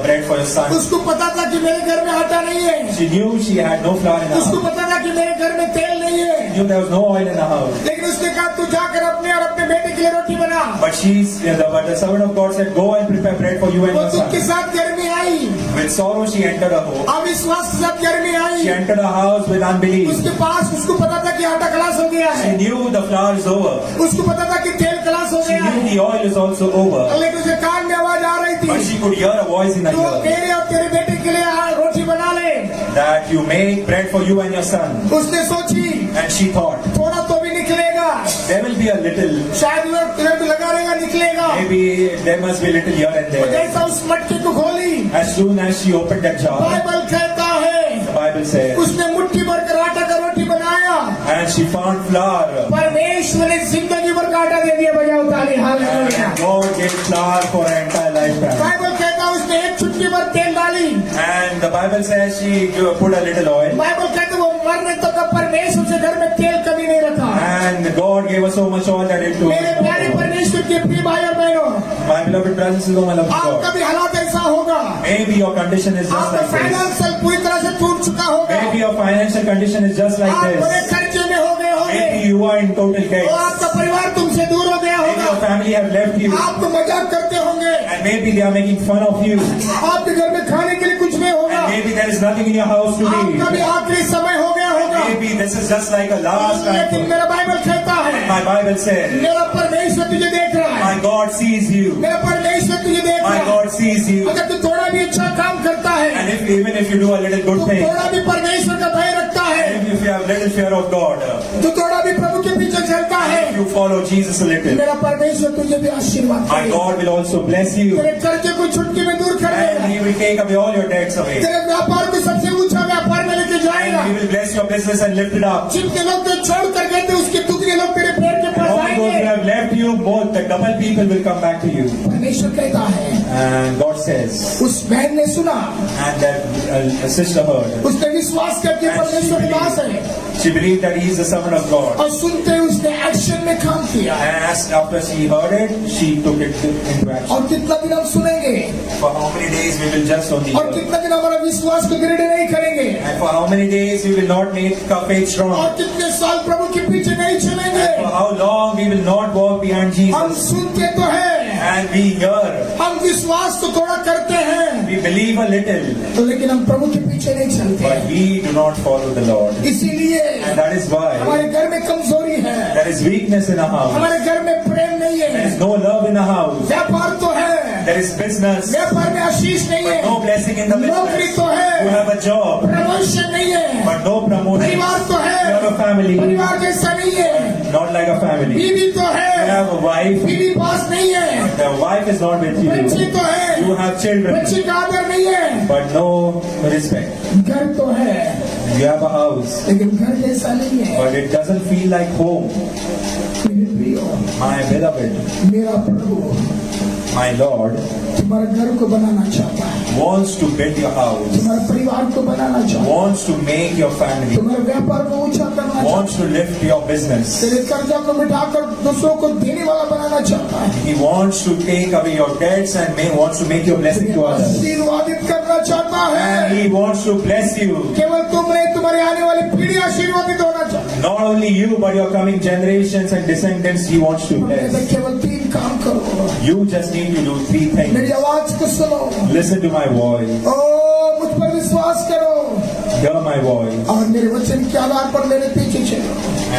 bread for your son. उसको पता था कि मेरे घर में आटा नहीं है, She knew she had no flour in the उसको house. पता था कि मेरे घर में तेल नहीं है, She knew there was no oil in the house. लेकिन उसने कहा तू जाकर अपने और अपने बेटे के लिए रोटी बना। But the servant of God said, go and prepare bread for you and वो your दुख के son. साथ घर में आई, With sorrow she entered her home. अविश्वास के साथ घर में आई, She entered her house with unbelief. उसके पास उसको पता था कि आटा खलास हो गया She है, knew the flour is over. उसको पता था कि तेल खलास हो She गया knew है, the oil is also over. लेकिन उसे कान में आवाज आ रही But थी she could hear a voice in her तो ear तेरे और तेरे बेटे के लिए रोटी बना ले। that you make bread for you and your son. उसने सोची And she thought, थोड़ा तो भी निकलेगा, there will be a little, शायद वो लगा रहेगा निकलेगा। maybe there must be a little here and तो there. जैसा उस मटके को खोली, As soon as she opened that jar, Bible कहता है the Bible says, उसने मुट्ठी भर कर आटा का रोटी बनाया, and she found flour. परमेश्वर ने जिंदगी भर का आटा दे दिया। बजाओ ताली, hallelujah. And God gave flour for her entire lifetime. Bible कहता है उसने एक चुटकी भर तेल डाली, And the Bible says she put a little oil. Bible कहते वो मरने तक का परमेश्वर से घर में तेल कभी नहीं रखा। And God gave her so much oil that it मेरे प्यारे was. परमेश्वर के प्रिय भाई और बहनों, My beloved brothers and sisters, my love आपका God. भी हालात ऐसा होगा, Maybe your condition is just आपका like this. फाइनेंशियल पूरी तरह से टूट चुका होगा, Maybe your financial condition is just like आप बड़े this. खर्चे में हो गए होंगे, Maybe you are in total और debt. आपका परिवार तुमसे दूर हो गया Maybe your होगा, family have left you. आपको मजाक करते होंगे, And maybe they are making fun of you. आपके घर में खाने के लिए कुछ नहीं होगा, And maybe there is nothing in your house to आपका भी eat. आखिरी समय हो गया होगा। Maybe this is just like a last time. लेकिन मेरा बाइबल कहता है My Bible says, मेरा परमेश्वर तुझे देख रहा है, my God sees you. मेरा परमेश्वर तुझे देख My रहा है। God sees you. अगर तू थोड़ा भी अच्छा काम करता है, And even if you do a little good तू thing, थोड़ा भी परमेश्वर का भय रखता है, and if you have little fear of God, तू थोड़ा भी प्रभु के पीछे चलता है, if you follow Jesus a little, मेरा परमेश्वर तुझे भी आशीर्वाद my करेगा। God will also bless you. तेरे कर्जे को छुटकी में दूर कर And देगा, He will take away all your debts away. तेरे व्यापार को सबसे ऊंचा व्यापार में लेके जाएगा। And He will bless your business and lift it up. जितने लोग तो छोड़ कर गए थे उसके दुगने लोग तेरे पैर के And pass all those who आएंगे। have left you, both the double people will come back to you. परमेश्वर कहता है, And God says, उस बहन ने सुना, and that sister heard. उसने विश्वास करके And परमेश्वर के पास है, she believed that He is the Son of God. और सुनते ही उसने एक्शन में काम किया। And after she heard it, she took it into action. और कितना दिन हम सुनेंगे, For how many days we will just only और hear? कितना दिन हमारा विश्वास को दृढ़ नहीं करेंगे, And for how many days we will not make our faith strong? और कितने साल प्रभु के पीछे नहीं चलेंगे। And for how long we will not walk behind हम Jesus? सुनते तो हैं, And we hear, हम विश्वास तो थोड़ा करते हैं, we believe a little, तो लेकिन हम प्रभु के पीछे नहीं चलते। but we do not follow the Lord. इसीलिए And that is why हमारे घर में कमजोरी है, there is weakness in a house. हमारे घर में प्रेम नहीं There है, is no love in a house. व्यापार तो है, There is business, व्यापार में आशीष नहीं but no है, blessing in the नौकरी business. तो You है, have a job, प्रमोशन नहीं है, but no promotion. परिवार तो You है, have a family, परिवार जैसा नहीं है, not like a family. You बीवी तो है, have a wife, बीवी पास नहीं है, the wife is not with बच्चे you. तो है, You have children, बच्चे का आदर नहीं है, but no respect. घर तो है, You have a house, लेकिन घर जैसा नहीं है। but it doesn't feel like home. मेरे प्रियो, My beloved, मेरा प्रभु my Lord, तुम्हारे घर को बनाना चाहता है, wants to build your house, तुम्हारे परिवार को बनाना चाहता है, wants to make your family, तुम्हारे व्यापार को ऊंचा करना चाहता है, wants to lift your business. तेरे कर्जा को मिटाकर दूसरों को देने वाला बनाना चाहता है, He wants to take away your debts and wants to make you a blessing to others. आशीर्वादित करना करना चाहता and है। He wants to bless you. केवल तुम नहीं, तुम्हारे आने वाली पीढ़ी आशीर्वादित होना चाहती Not only you, but your coming generations and descendants, He wants to है। bless. केवल 3 काम करो, You just need to do 3 मेरी things. आवाज को सुनो, Listen to my voice. ओ मुझ पर विश्वास करो Hear my voice. और मेरे वचन के आधार पर मेरे पीछे चलो।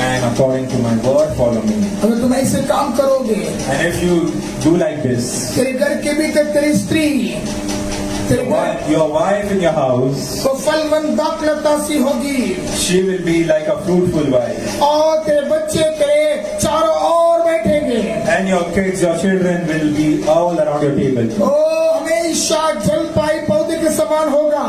And according to my word, follow me. अगर तुम ऐसे काम करोगे, And if you do like this, तेरे घर के भीतर तेरी स्त्री, तेरे घर your wife in your house, को फलवंत दाखलता सी होगी she will be like a fruitful wife. और तेरे बच्चे तेरे चारों ओर बैठेंगे। And your kids, your children will be all around your table. ओ हमेशा जल पाई पौधे के समान होगा।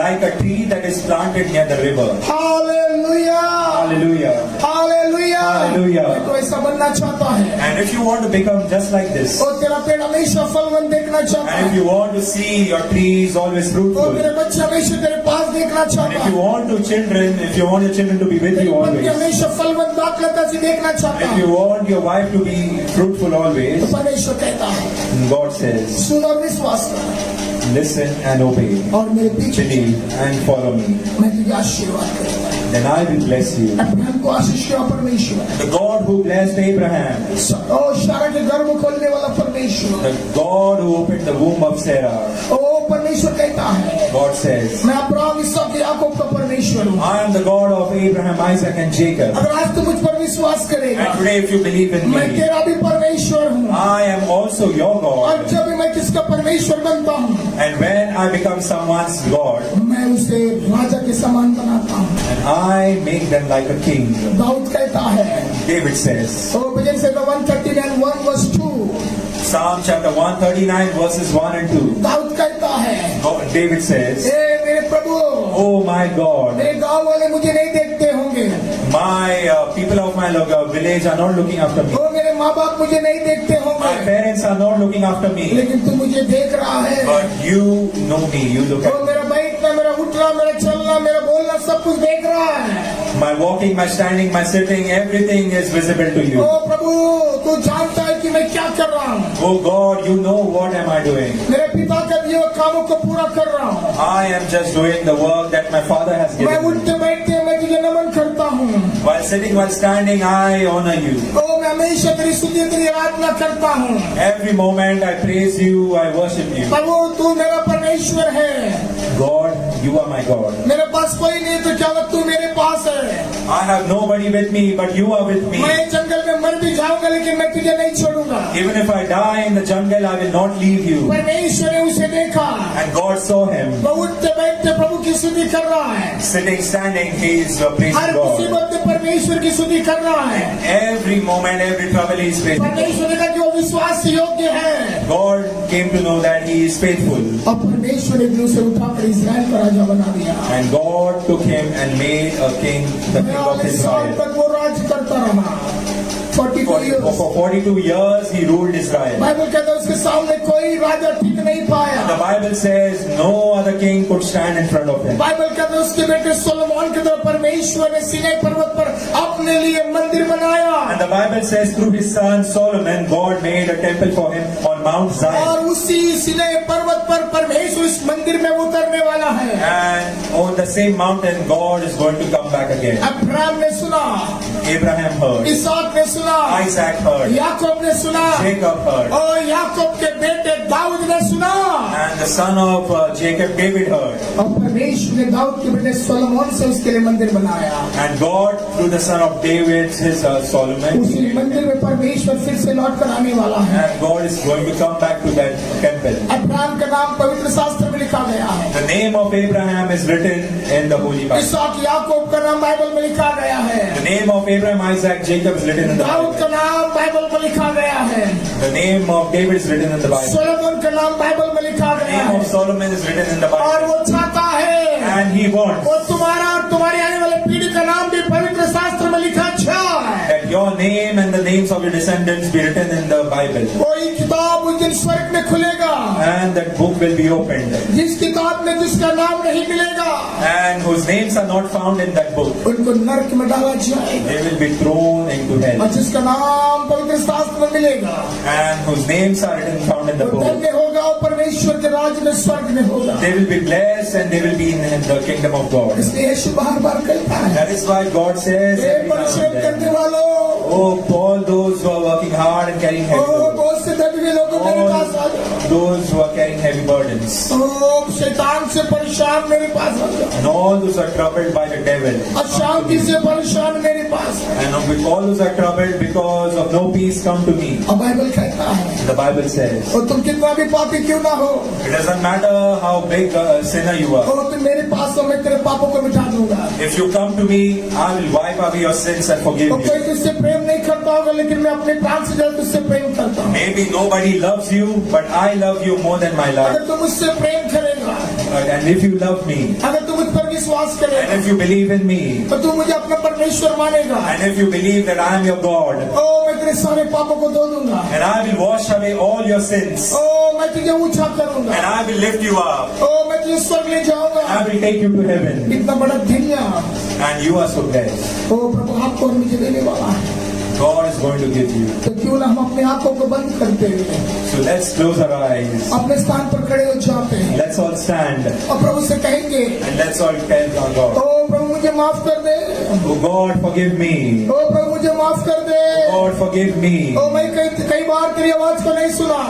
Like a tree that is planted near the river. Hallelujah, Hallelujah. Hallelujah. Hallelujah. मैं तो ऐसा बनना चाहता है And if you want to become just like this, और तेरा पेड़ हमेशा फलवंत देखना चाहता and if है you want to see your trees always और fruitful, तेरे बच्चे हमेशा तेरे पास देखना and चाहता if you है, want to children, if you want your children to be with तेरी you पत्नी always, हमेशा फलवंत दाखलता से देखना चाहता if है, you want your wife to be fruitful तो always, परमेश्वर कहता है God says, सुन और विश्वास कर listen and obey, और मेरे पीछे believe and follow me. मैं तुझे आशीर्वाद करूंगा। Then I will bless you. Abraham को आशीष किया परमेश्वर, The God who blessed Abraham, और सारा के गर्भ खोलने वाला परमेश्वर, the God who opened the womb of Sarah, ओ परमेश्वर कहता है God says, मैं अब्राहम इसहाक याकूब का परमेश्वर हूँ। I am the God of Abraham, Isaac and Jacob. अगर आज तू मुझ पर विश्वास करेगा, And today if you believe in मैं me, तेरा भी परमेश्वर हूँ I am also your और God. जब मैं किसका परमेश्वर बनता हूँ, And when I become someone's God, मैं उसे राजा के समान बनाता हूँ। and I make them like a king. Dawood कहता है, David says, O bhajan Samhita 139:1-2, Psalm chapter 139 verses 1 and 2. Dawood कहता है, David says, ए मेरे प्रभु, Oh my God, मेरे गांव वाले मुझे नहीं देखते होंगे, my people of my village are not looking after me. ओ मेरे माँ बाप मुझे नहीं देखते My होंगे, parents are not looking after me. लेकिन तू मुझे देख रहा है। But you know me, you look O at me. मेरा बैठना, मेरा उठना, मेरा चलना, मेरा बोलना सब कुछ देख रहा है। My walking, my standing, my sitting, everything is visible to O you. प्रभु, तू जानता है कि मैं क्या कर रहा हूँ। Oh God, you know what am I doing. मेरे पिता के दिए हुए कामों को पूरा कर रहा हूँ। I am just doing the work that my Father has मैं given me. उठते बैठते मैं तुझे नमन करता हूँ। While sitting, while standing, I honor you. ओ मैं हमेशा तेरी स्तुति, तेरी आराधना करता हूँ। Every moment I praise you, I worship you. प्रभु, तू मेरा परमेश्वर है। God, you are my God. मेरे पास कोई नहीं तो क्या वक्त तू मेरे पास है। I have nobody with me, but you are with me. मैं जंगल में मर भी जाऊंगा लेकिन मैं तुझे नहीं छोड़ूंगा। Even if I die in the jungle, I will not leave you. परमेश्वर ने उसे देखा, And God saw him. वो उठते बैठते प्रभु की स्तुति कर रहा है। Sitting, standing, he is praising her God. मुसीबत में परमेश्वर की स्तुति कर रहा है। Every moment, every trouble, he is praising God. परमेश्वर ने कहा कि वो विश्वास योग्य है God came to know that he is faithful. और परमेश्वर ने भी उसे उठाकर इस्राएल का राजा बना दिया। And God took him and made a king, the king of 42 साल Israel. तक वो राज करता रहा। 42 years। For 42 years he ruled Israel. Bible कहता है उसके सामने कोई राजा ठीक नहीं पाया। The Bible says no other king could stand in front of him. Bible कहता है उसके बेटे सोलोमन के द्वारा परमेश्वर ने सीनै पर्वत पर अपने लिए मंदिर बनाया And the Bible says through his son Solomon, God made a temple for him on Mount Zion. और उसी सीनै पर्वत पर परमेश्वर इस मंदिर में उतरने वाला है। And on the same mountain, God is going to come back again. Abraham ने सुना, Abraham heard. इसहाक ने सुना, Isaac heard. याकूब ने सुना Jacob heard. और याकूब के बेटे दाऊद ने सुना And the son of Jacob, David heard. और परमेश्वर ने दाऊद के बेटे सोलोमन से उसके लिए मंदिर बनाया। And God, through the son of David, his Solomon, उसी मंदिर में परमेश्वर फिर से लौट कर आने वाला है। and God is going to come back to that temple. Abraham का नाम पवित्र शास्त्र में लिखा गया है। The name of Abraham is written in the Holy Bible. इसहाक याकूब का नाम बाइबल में लिखा गया है। The name of Abraham, Isaac, Jacob is written in the Dawood का Bible. नाम बाइबल में लिखा गया है। The name of David is written in the Bible. Solomon का नाम बाइबल में लिखा The गया name है। of Solomon is written in the और Bible. वो चाहता है And he wants वो तुम्हारा और तुम्हारी आने वाले पीढ़ी का नाम भी पवित्र शास्त्र में लिखा अच्छा है। that your name and the names of your descendants be written in the Bible. कोई किताब उस दिन स्वर्ग में खुलेगा, and that book will be opened, जिस किताब में जिसका नाम नहीं मिलेगा and whose names are not found in that book, उनको नरक में डाला जाएगा, they will be thrown into और hell, जिसका नाम पवित्र शास्त्र में मिलेगा and whose names are written found in the वो book, धन्य होगा और परमेश्वर के राज्य में स्वर्ग में होगा। they will be blessed and they will be in the kingdom of God. इसलिए यीशु बार बार कहता है, That is why God says, hey every now परिश्रम and करने then, वालों, oh, all those who are working hard and carrying heavy O loads, बहुत से दबे हुए लोगों मेरे पास आ जाओ, all those who are carrying heavy burdens, ओ शैतान से परेशान मेरे पास आ जाओ, and all those who are troubled by the devil, अशांति से परेशान मेरे पास आ and with all those who are troubled because of no peace, come to me. जाओ। बाइबल कहता है, The Bible says, और तुम कितना भी पापी क्यों ना हो, it doesn't matter how big a sinner you are. और तुम मेरे पास हो, मैं तेरे पापों को मिटा दूंगा। If you come to me, I will wipe away your sins and forgive तो कोई you. तुझसे प्रेम नहीं करता होगा, लेकिन मैं अपने प्राण से ज्यादा तुझसे प्रेम करता हूँ। Maybe nobody loves you, but I love you more than my life. अगर तुम मुझसे प्रेम करेगा, And if you love me, अगर तुम मुझ पर विश्वास and करेगा, if you believe in me, तो तू मुझे अपना परमेश्वर मानेगा, and if you believe that I am your God, ओ मैं तेरे सारे पापों को धो दूंगा, and I will wash away all your sins, ओ मैं तुझे ऊंचा करूंगा, and I will lift you up, ओ मैं तुझे स्वर्ग ले जाऊंगा। I will take you to heaven, इतना बड़ा धन्य, and you are so blessed. ओ प्रभु आपको और मुझे देने वाला है। God is going to give you. तो क्यों ना हम अपने आंखों को बंद करते हुए So let's close our eyes. अपने स्थान पर खड़े हो जाते हैं Let's all stand, और प्रभु से कहेंगे, and let's all tell our O God, प्रभु मुझे माफ कर दे, oh God, forgive me. ओ प्रभु मुझे माफ कर दे, God, forgive me. ओ मैं कई बार तेरी आवाज को नहीं सुना,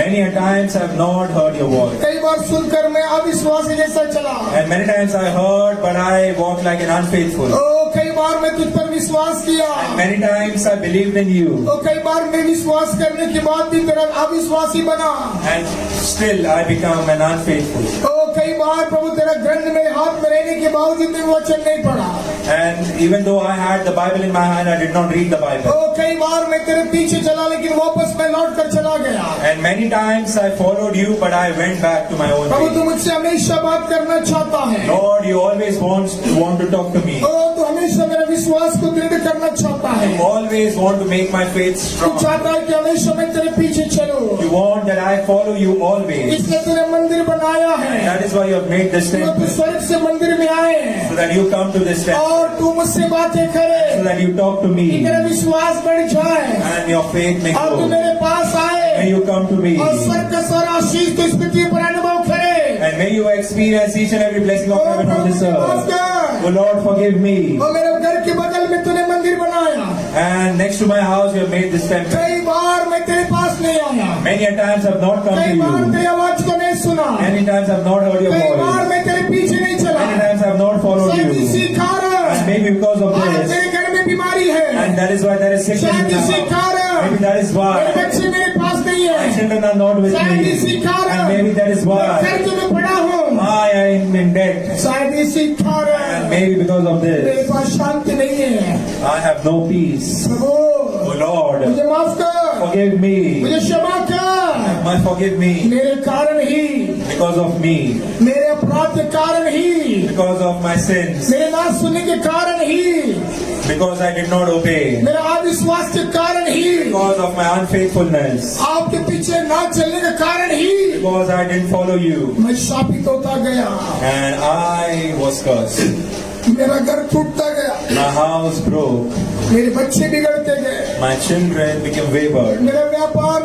Many a times I have not heard your voice. कई बार सुनकर मैं अविश्वासी जैसा चला, And many times I heard, but I walked like an unfaithful. ओ कई बार मैं तुझ पर विश्वास किया, Many times I believed in you. ओ कई बार मैं विश्वास करने के बाद भी तेरा अविश्वासी बना, And still I become an unfaithful. ओ कई बार प्रभु तेरा ग्रंथ मेरे हाथ में रहने के बावजूद मैं वचन नहीं पढ़ा, And even though I had the Bible in my hand, I did not read the Bible. ओ कई बार मैं तेरे पीछे चला, लेकिन वापस मैं लौट कर चला गया। And many times I followed you, but I went back to my own प्रभु तू way. मुझसे हमेशा बात करना चाहता है, Lord, you always want to talk to me. ओ तू हमेशा मेरा विश्वास को दृढ़ करना चाहता है, You always want to make my faith तू strong. चाहता है कि हमेशा मैं तेरे पीछे चलूं, You want that I follow you always. इसलिए तूने मंदिर बनाया है, That is why you have made this तू temple, स्वर्ग से मंदिर में आए so that you come to this temple, और तू मुझसे बातें करे, so that you talk to कि me, तेरा विश्वास बढ़ जाए and your faith may और तू grow. मेरे पास आए May you come to me, और स्वर्ग का सारा आशीष तो इस पृथ्वी पर अनुभव करे। and may you experience each and every blessing of O heaven on Prabhu this मुझे माफ earth. कर, Oh Lord, forgive me. और मेरे घर के बगल में तूने मंदिर बनाया, And next to my house, you have made this temple. कई बार मैं तेरे पास नहीं आया, Many a times I have not come कई बार to you. तेरी आवाज को नहीं सुना, Many times I have not heard your कई बार voice. मैं तेरे पीछे नहीं चला, Many times I have not followed शायद you. इसी कारण And maybe because of आज this, तेरे घर में बीमारी है, and that is why there is sickness शायद in इसी my house. कारण Maybe that is मेरे why बच्चे मेरे पास नहीं my है, children are not with शायद me. इसी कारण And maybe that is मैं why कर्ज में पड़ा हूँ, I am in debt. शायद इसी And कारण maybe because of मेरे this, पास शांति नहीं है। I have no peace. Prabhu Oh Lord, मुझे माफ कर, forgive me. मुझे क्षमा कर, Forgive me मेरे कारण ही, because of me, मेरे अपराध के कारण ही, because of my sins, मेरे ना सुनने के कारण ही, because I did not obey, मेरे अविश्वास के कारण ही, because of my unfaithfulness, आपके पीछे ना चलने के कारण ही because I didn't follow you, मैं शापित होता गया, and I was cursed. मेरा घर टूटता गया, My house broke, मेरे बच्चे बिगड़ते गए, my children became wayward, मेरा व्यापार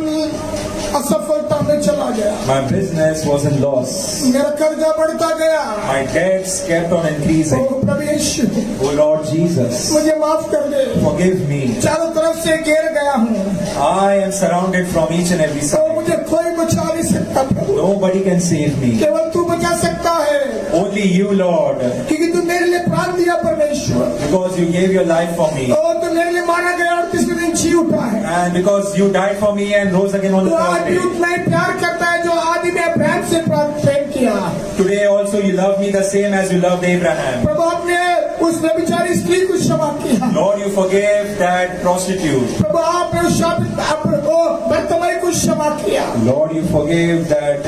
असफलता में चला गया, my business was in loss, मेरा कर्जा बढ़ता गया। my debts kept on O increasing. Prabhu Yeshu Oh Lord Jesus, मुझे माफ कर दे, forgive me. चारों तरफ से घेर गया हूँ, I am surrounded from each and every तो side. मुझे कोई बचा नहीं सकता प्रभु, Nobody can save me. केवल तू बचा सकता है, Only you, Lord, क्योंकि तू मेरे लिए प्राण दिया परमेश्वर, because you gave your life for me. और तू मेरे लिए मारा गया और तीसरे दिन जी उठा है। And because you died for me and rose again on the तू आज third भी day. उतना ही प्यार करता है जो आदि में अब्राहम से प्रेम किया। Today also you love me the same as you loved Abraham. प्रभु आपने उस व्यभिचारी स्त्री को क्षमा किया, Lord, you forgave that prostitute. प्रभु आपने उस बर्तमई को क्षमा किया, Lord, you forgave that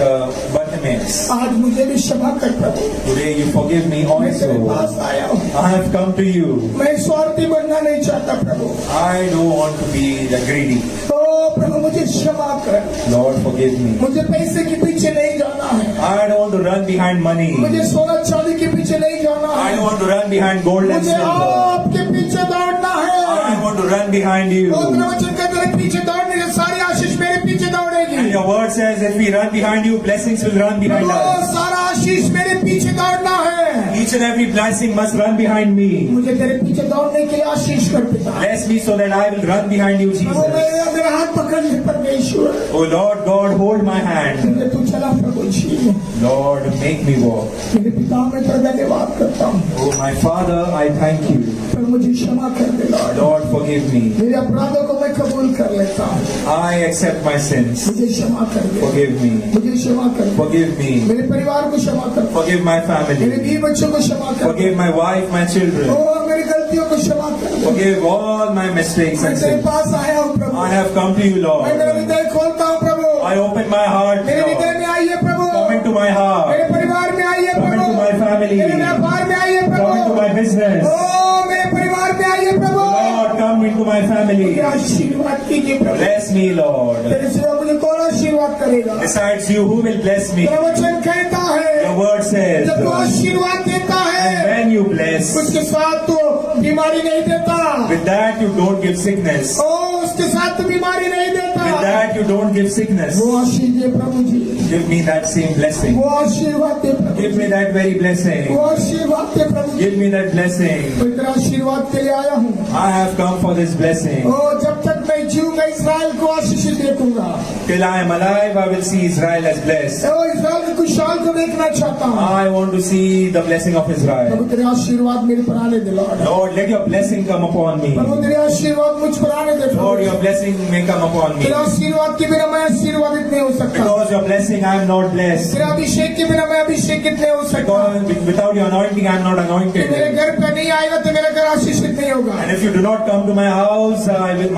Bartimaeus. आज मुझे भी क्षमा कर प्रभु, Today you forgive me मैं तेरे पास also. आया हूँ, I have come to you. मैं स्वार्थी बनना नहीं चाहता प्रभु, I don't want to be the greedy. तो प्रभु मुझे क्षमा कर, Lord, forgive me. मुझे पैसे के पीछे नहीं जाना है, I don't want to run behind money. मुझे सोना चांदी के पीछे नहीं जाना I है, don't want to run behind gold and मुझे silver. आपके पीछे दौड़ना है। I want to run behind you. और तेरा वचन का तेरे पीछे दौड़ने से सारी आशीष मेरे पीछे And दौड़ेगी। your word says if we run behind you, blessings will run behind वो us. सारा आशीष मेरे पीछे दौड़ना है। Each and every blessing must run behind me. मुझे तेरे पीछे दौड़ने के लिए आशीष कर पिता। Bless me so that I will run behind you, वो Jesus. मेरा हाथ पकड़ ले परमेश्वर, Oh Lord God, hold my hand. मुझे तू चला प्रभु जी। Lord, make me walk. मेरे पिता मैं तेरा धन्यवाद करता हूँ, Oh my Father, I thank you. पर मुझे क्षमा कर दे लॉर्ड। Lord, forgive me. मेरे अपराधों को मैं कबूल कर लेता हूँ, I accept my sins. मुझे क्षमा कर दे, Forgive me. मुझे क्षमा कर दे, Forgive me. मेरे परिवार को क्षमा कर दे, Forgive my मेरे family. बीवी बच्चों को क्षमा कर दे, Forgive my wife, my children. ओ मेरी गलतियों को क्षमा कर दे। Forgive all my mistakes मैं and तेरे sins. पास आया हूँ प्रभु, I have come to you, मैं मेरा Lord. हृदय खोलता हूँ प्रभु, I open my heart, मेरे हृदय Lord. में आइए प्रभु, Come into my heart. मेरे परिवार में आइए Come Prabhu, into my family. मेरे व्यापार में आइए Come into Prabhu, my business. ओ मेरे परिवार में आइए प्रभु, Lord, come into my family. मुझे आशीर्वाद कीजिए प्रभु। Bless me, Lord. तेरे सिवा मुझे कौन आशीर्वाद करेगा? Besides you, who will bless me? तेरा वचन कहता है Your word says, जब तू आशीर्वाद देता and है when you bless, उसके साथ तो बीमारी नहीं देता, with that you don't give sickness. ओ उसके साथ तो बीमारी नहीं देता। With that you don't give sickness. वो आशीष दे प्रभु जी, Give me that same blessing. वो आशीर्वाद दे प्रभु Give me ji, that very blessing. वो आशीर्वाद दे प्रभु जी। Give me that blessing. मैं तेरा आशीर्वाद के लिए आया हूँ, I have come for this blessing. ओ जब तक मैं जीऊंगा इसराइल को आशीष देखूंगा, Till I am alive, I will see Israel as blessed. O Israel की खुशहाल को देखना चाहता हूँ। I want to see the blessing of Prabhu Israel. तेरे आशीर्वाद मेरे पर आने दे Lord, Lord, let your blessing come upon me. प्रभु तेरे आशीर्वाद मुझ पर आने दे Lord, Prabhu. your blessing may come upon me. तेरे आशीर्वाद के बिना मैं आशीर्वादित नहीं हो सकता, Because your blessing, I am not blessed. तेरा अभिषेक के बिना मैं अभिषेकित नहीं हो सकता। Because without your anointing, I am not तू मेरे anointed. घर पे नहीं आएगा तो मेरा घर आशीषित नहीं होगा। And if you do not come to my house,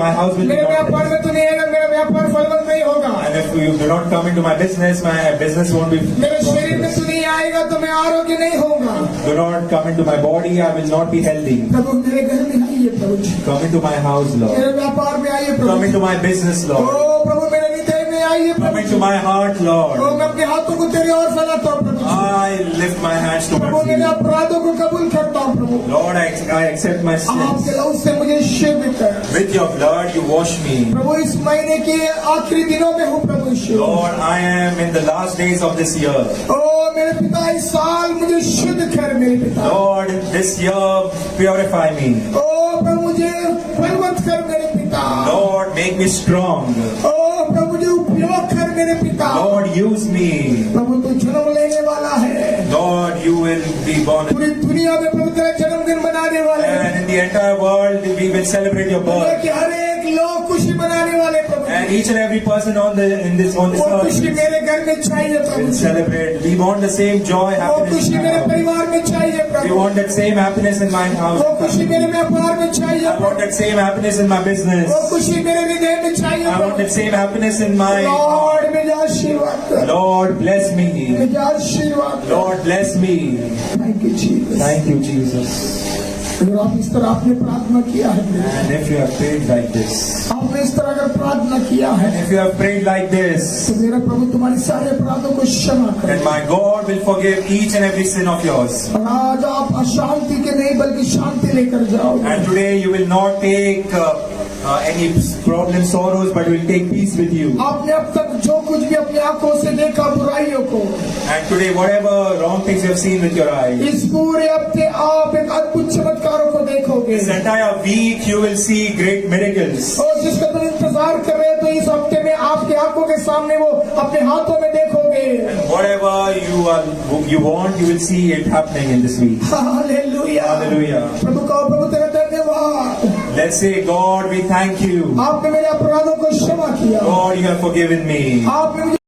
my house will be मेरे not व्यापार blessed. में तू नहीं आएगा, मेरा व्यापार फलवंत नहीं होगा। And if you do not come into my business won't be मेरे शरीर में prosperous. तू नहीं आएगा तो मैं आरोग्य नहीं होगा। Do not come into my body, I will not be healthy. प्रभु मेरे घर में आइए प्रभु जी, Come into my house, Lord. मेरे व्यापार में आइए Come Prabhu ji. into my business, O Lord. प्रभु मेरे हृदय में आइए Come Prabhu into ji. my heart, O Lord. मैं अपने हाथों को तेरी ओर फैलाता हूँ प्रभु जी। I lift my hands Prabhu towards मेरे you. अपराधों को कबूल करता हूँ प्रभु, Lord, I accept my sins. आपके लहू से मुझे शुद्ध कर। With your blood, you wash me. प्रभु इस महीने के आखिरी दिनों में हूँ प्रभु यीशु। Lord, I am in the last days of this year. ओ मेरे पिता इस साल मुझे शुद्ध कर मेरे पिता। Lord, this year, purify me. ओ प्रभु मुझे बलवंत कर मेरे पिता। Lord, make me strong. ओ प्रभु मुझे उपयोग कर मेरे पिता। Lord, use me. प्रभु तू जन्म लेने वाला है, Lord, you will be born. पूरी दुनिया में प्रभु तेरा जन्मदिन मनाने वाले हैं। And in the entire world, we will celebrate your दुनिया birth. के हर एक लोग खुशी मनाने वाले प्रभु And each and every person on this वो earth खुशी मेरे घर में चाहिए प्रभु will celebrate. We want the same joy, वो happiness खुशी in मेरे my house. परिवार में चाहिए We Prabhu want that same happiness in my house. वो खुशी मेरे व्यापार में चाहिए I want that same happiness in my वो business. खुशी मेरे हृदय में चाहिए I want Prabhu that same happiness in my Lord मुझे आशीर्वाद कर Lord, bless me. मुझे आशीर्वाद कर Lord, bless me. Thank you Jesus Thank you, Jesus. अगर आप इस तरह आपने प्रार्थना किया है, And if you have prayed like this, आपने इस तरह अगर प्रार्थना किया है if you have prayed like this, तो मेरा प्रभु तुम्हारे सारे अपराधों को क्षमा करे। then my God will forgive each and every sin of yours. और आज आप अशांति के नहीं बल्कि शांति लेकर जाओ। And today you will not take any problem, sorrows, but will take peace with you. आपने अब तक जो कुछ भी अपनी आंखों से देखा बुराइयों को, And today, whatever wrong things you have seen with your eyes, इस पूरे हफ्ते आप एक अद्भुत चमत्कारों को देखोगे। this entire week you will see great miracles. और जिसका तुम इंतजार कर रहे हो तो इस हफ्ते में आपके आंखों के सामने वो अपने हाथों में देखोगे। And whatever you want, you will see it happening in this week. Hallelujah. Hallelujah. प्रभु का प्रभु तेरा धन्यवाद। Let's say, God, we thank you. आपने मेरे अपराधों को क्षमा किया, God, you have forgiven me. आपने मुझे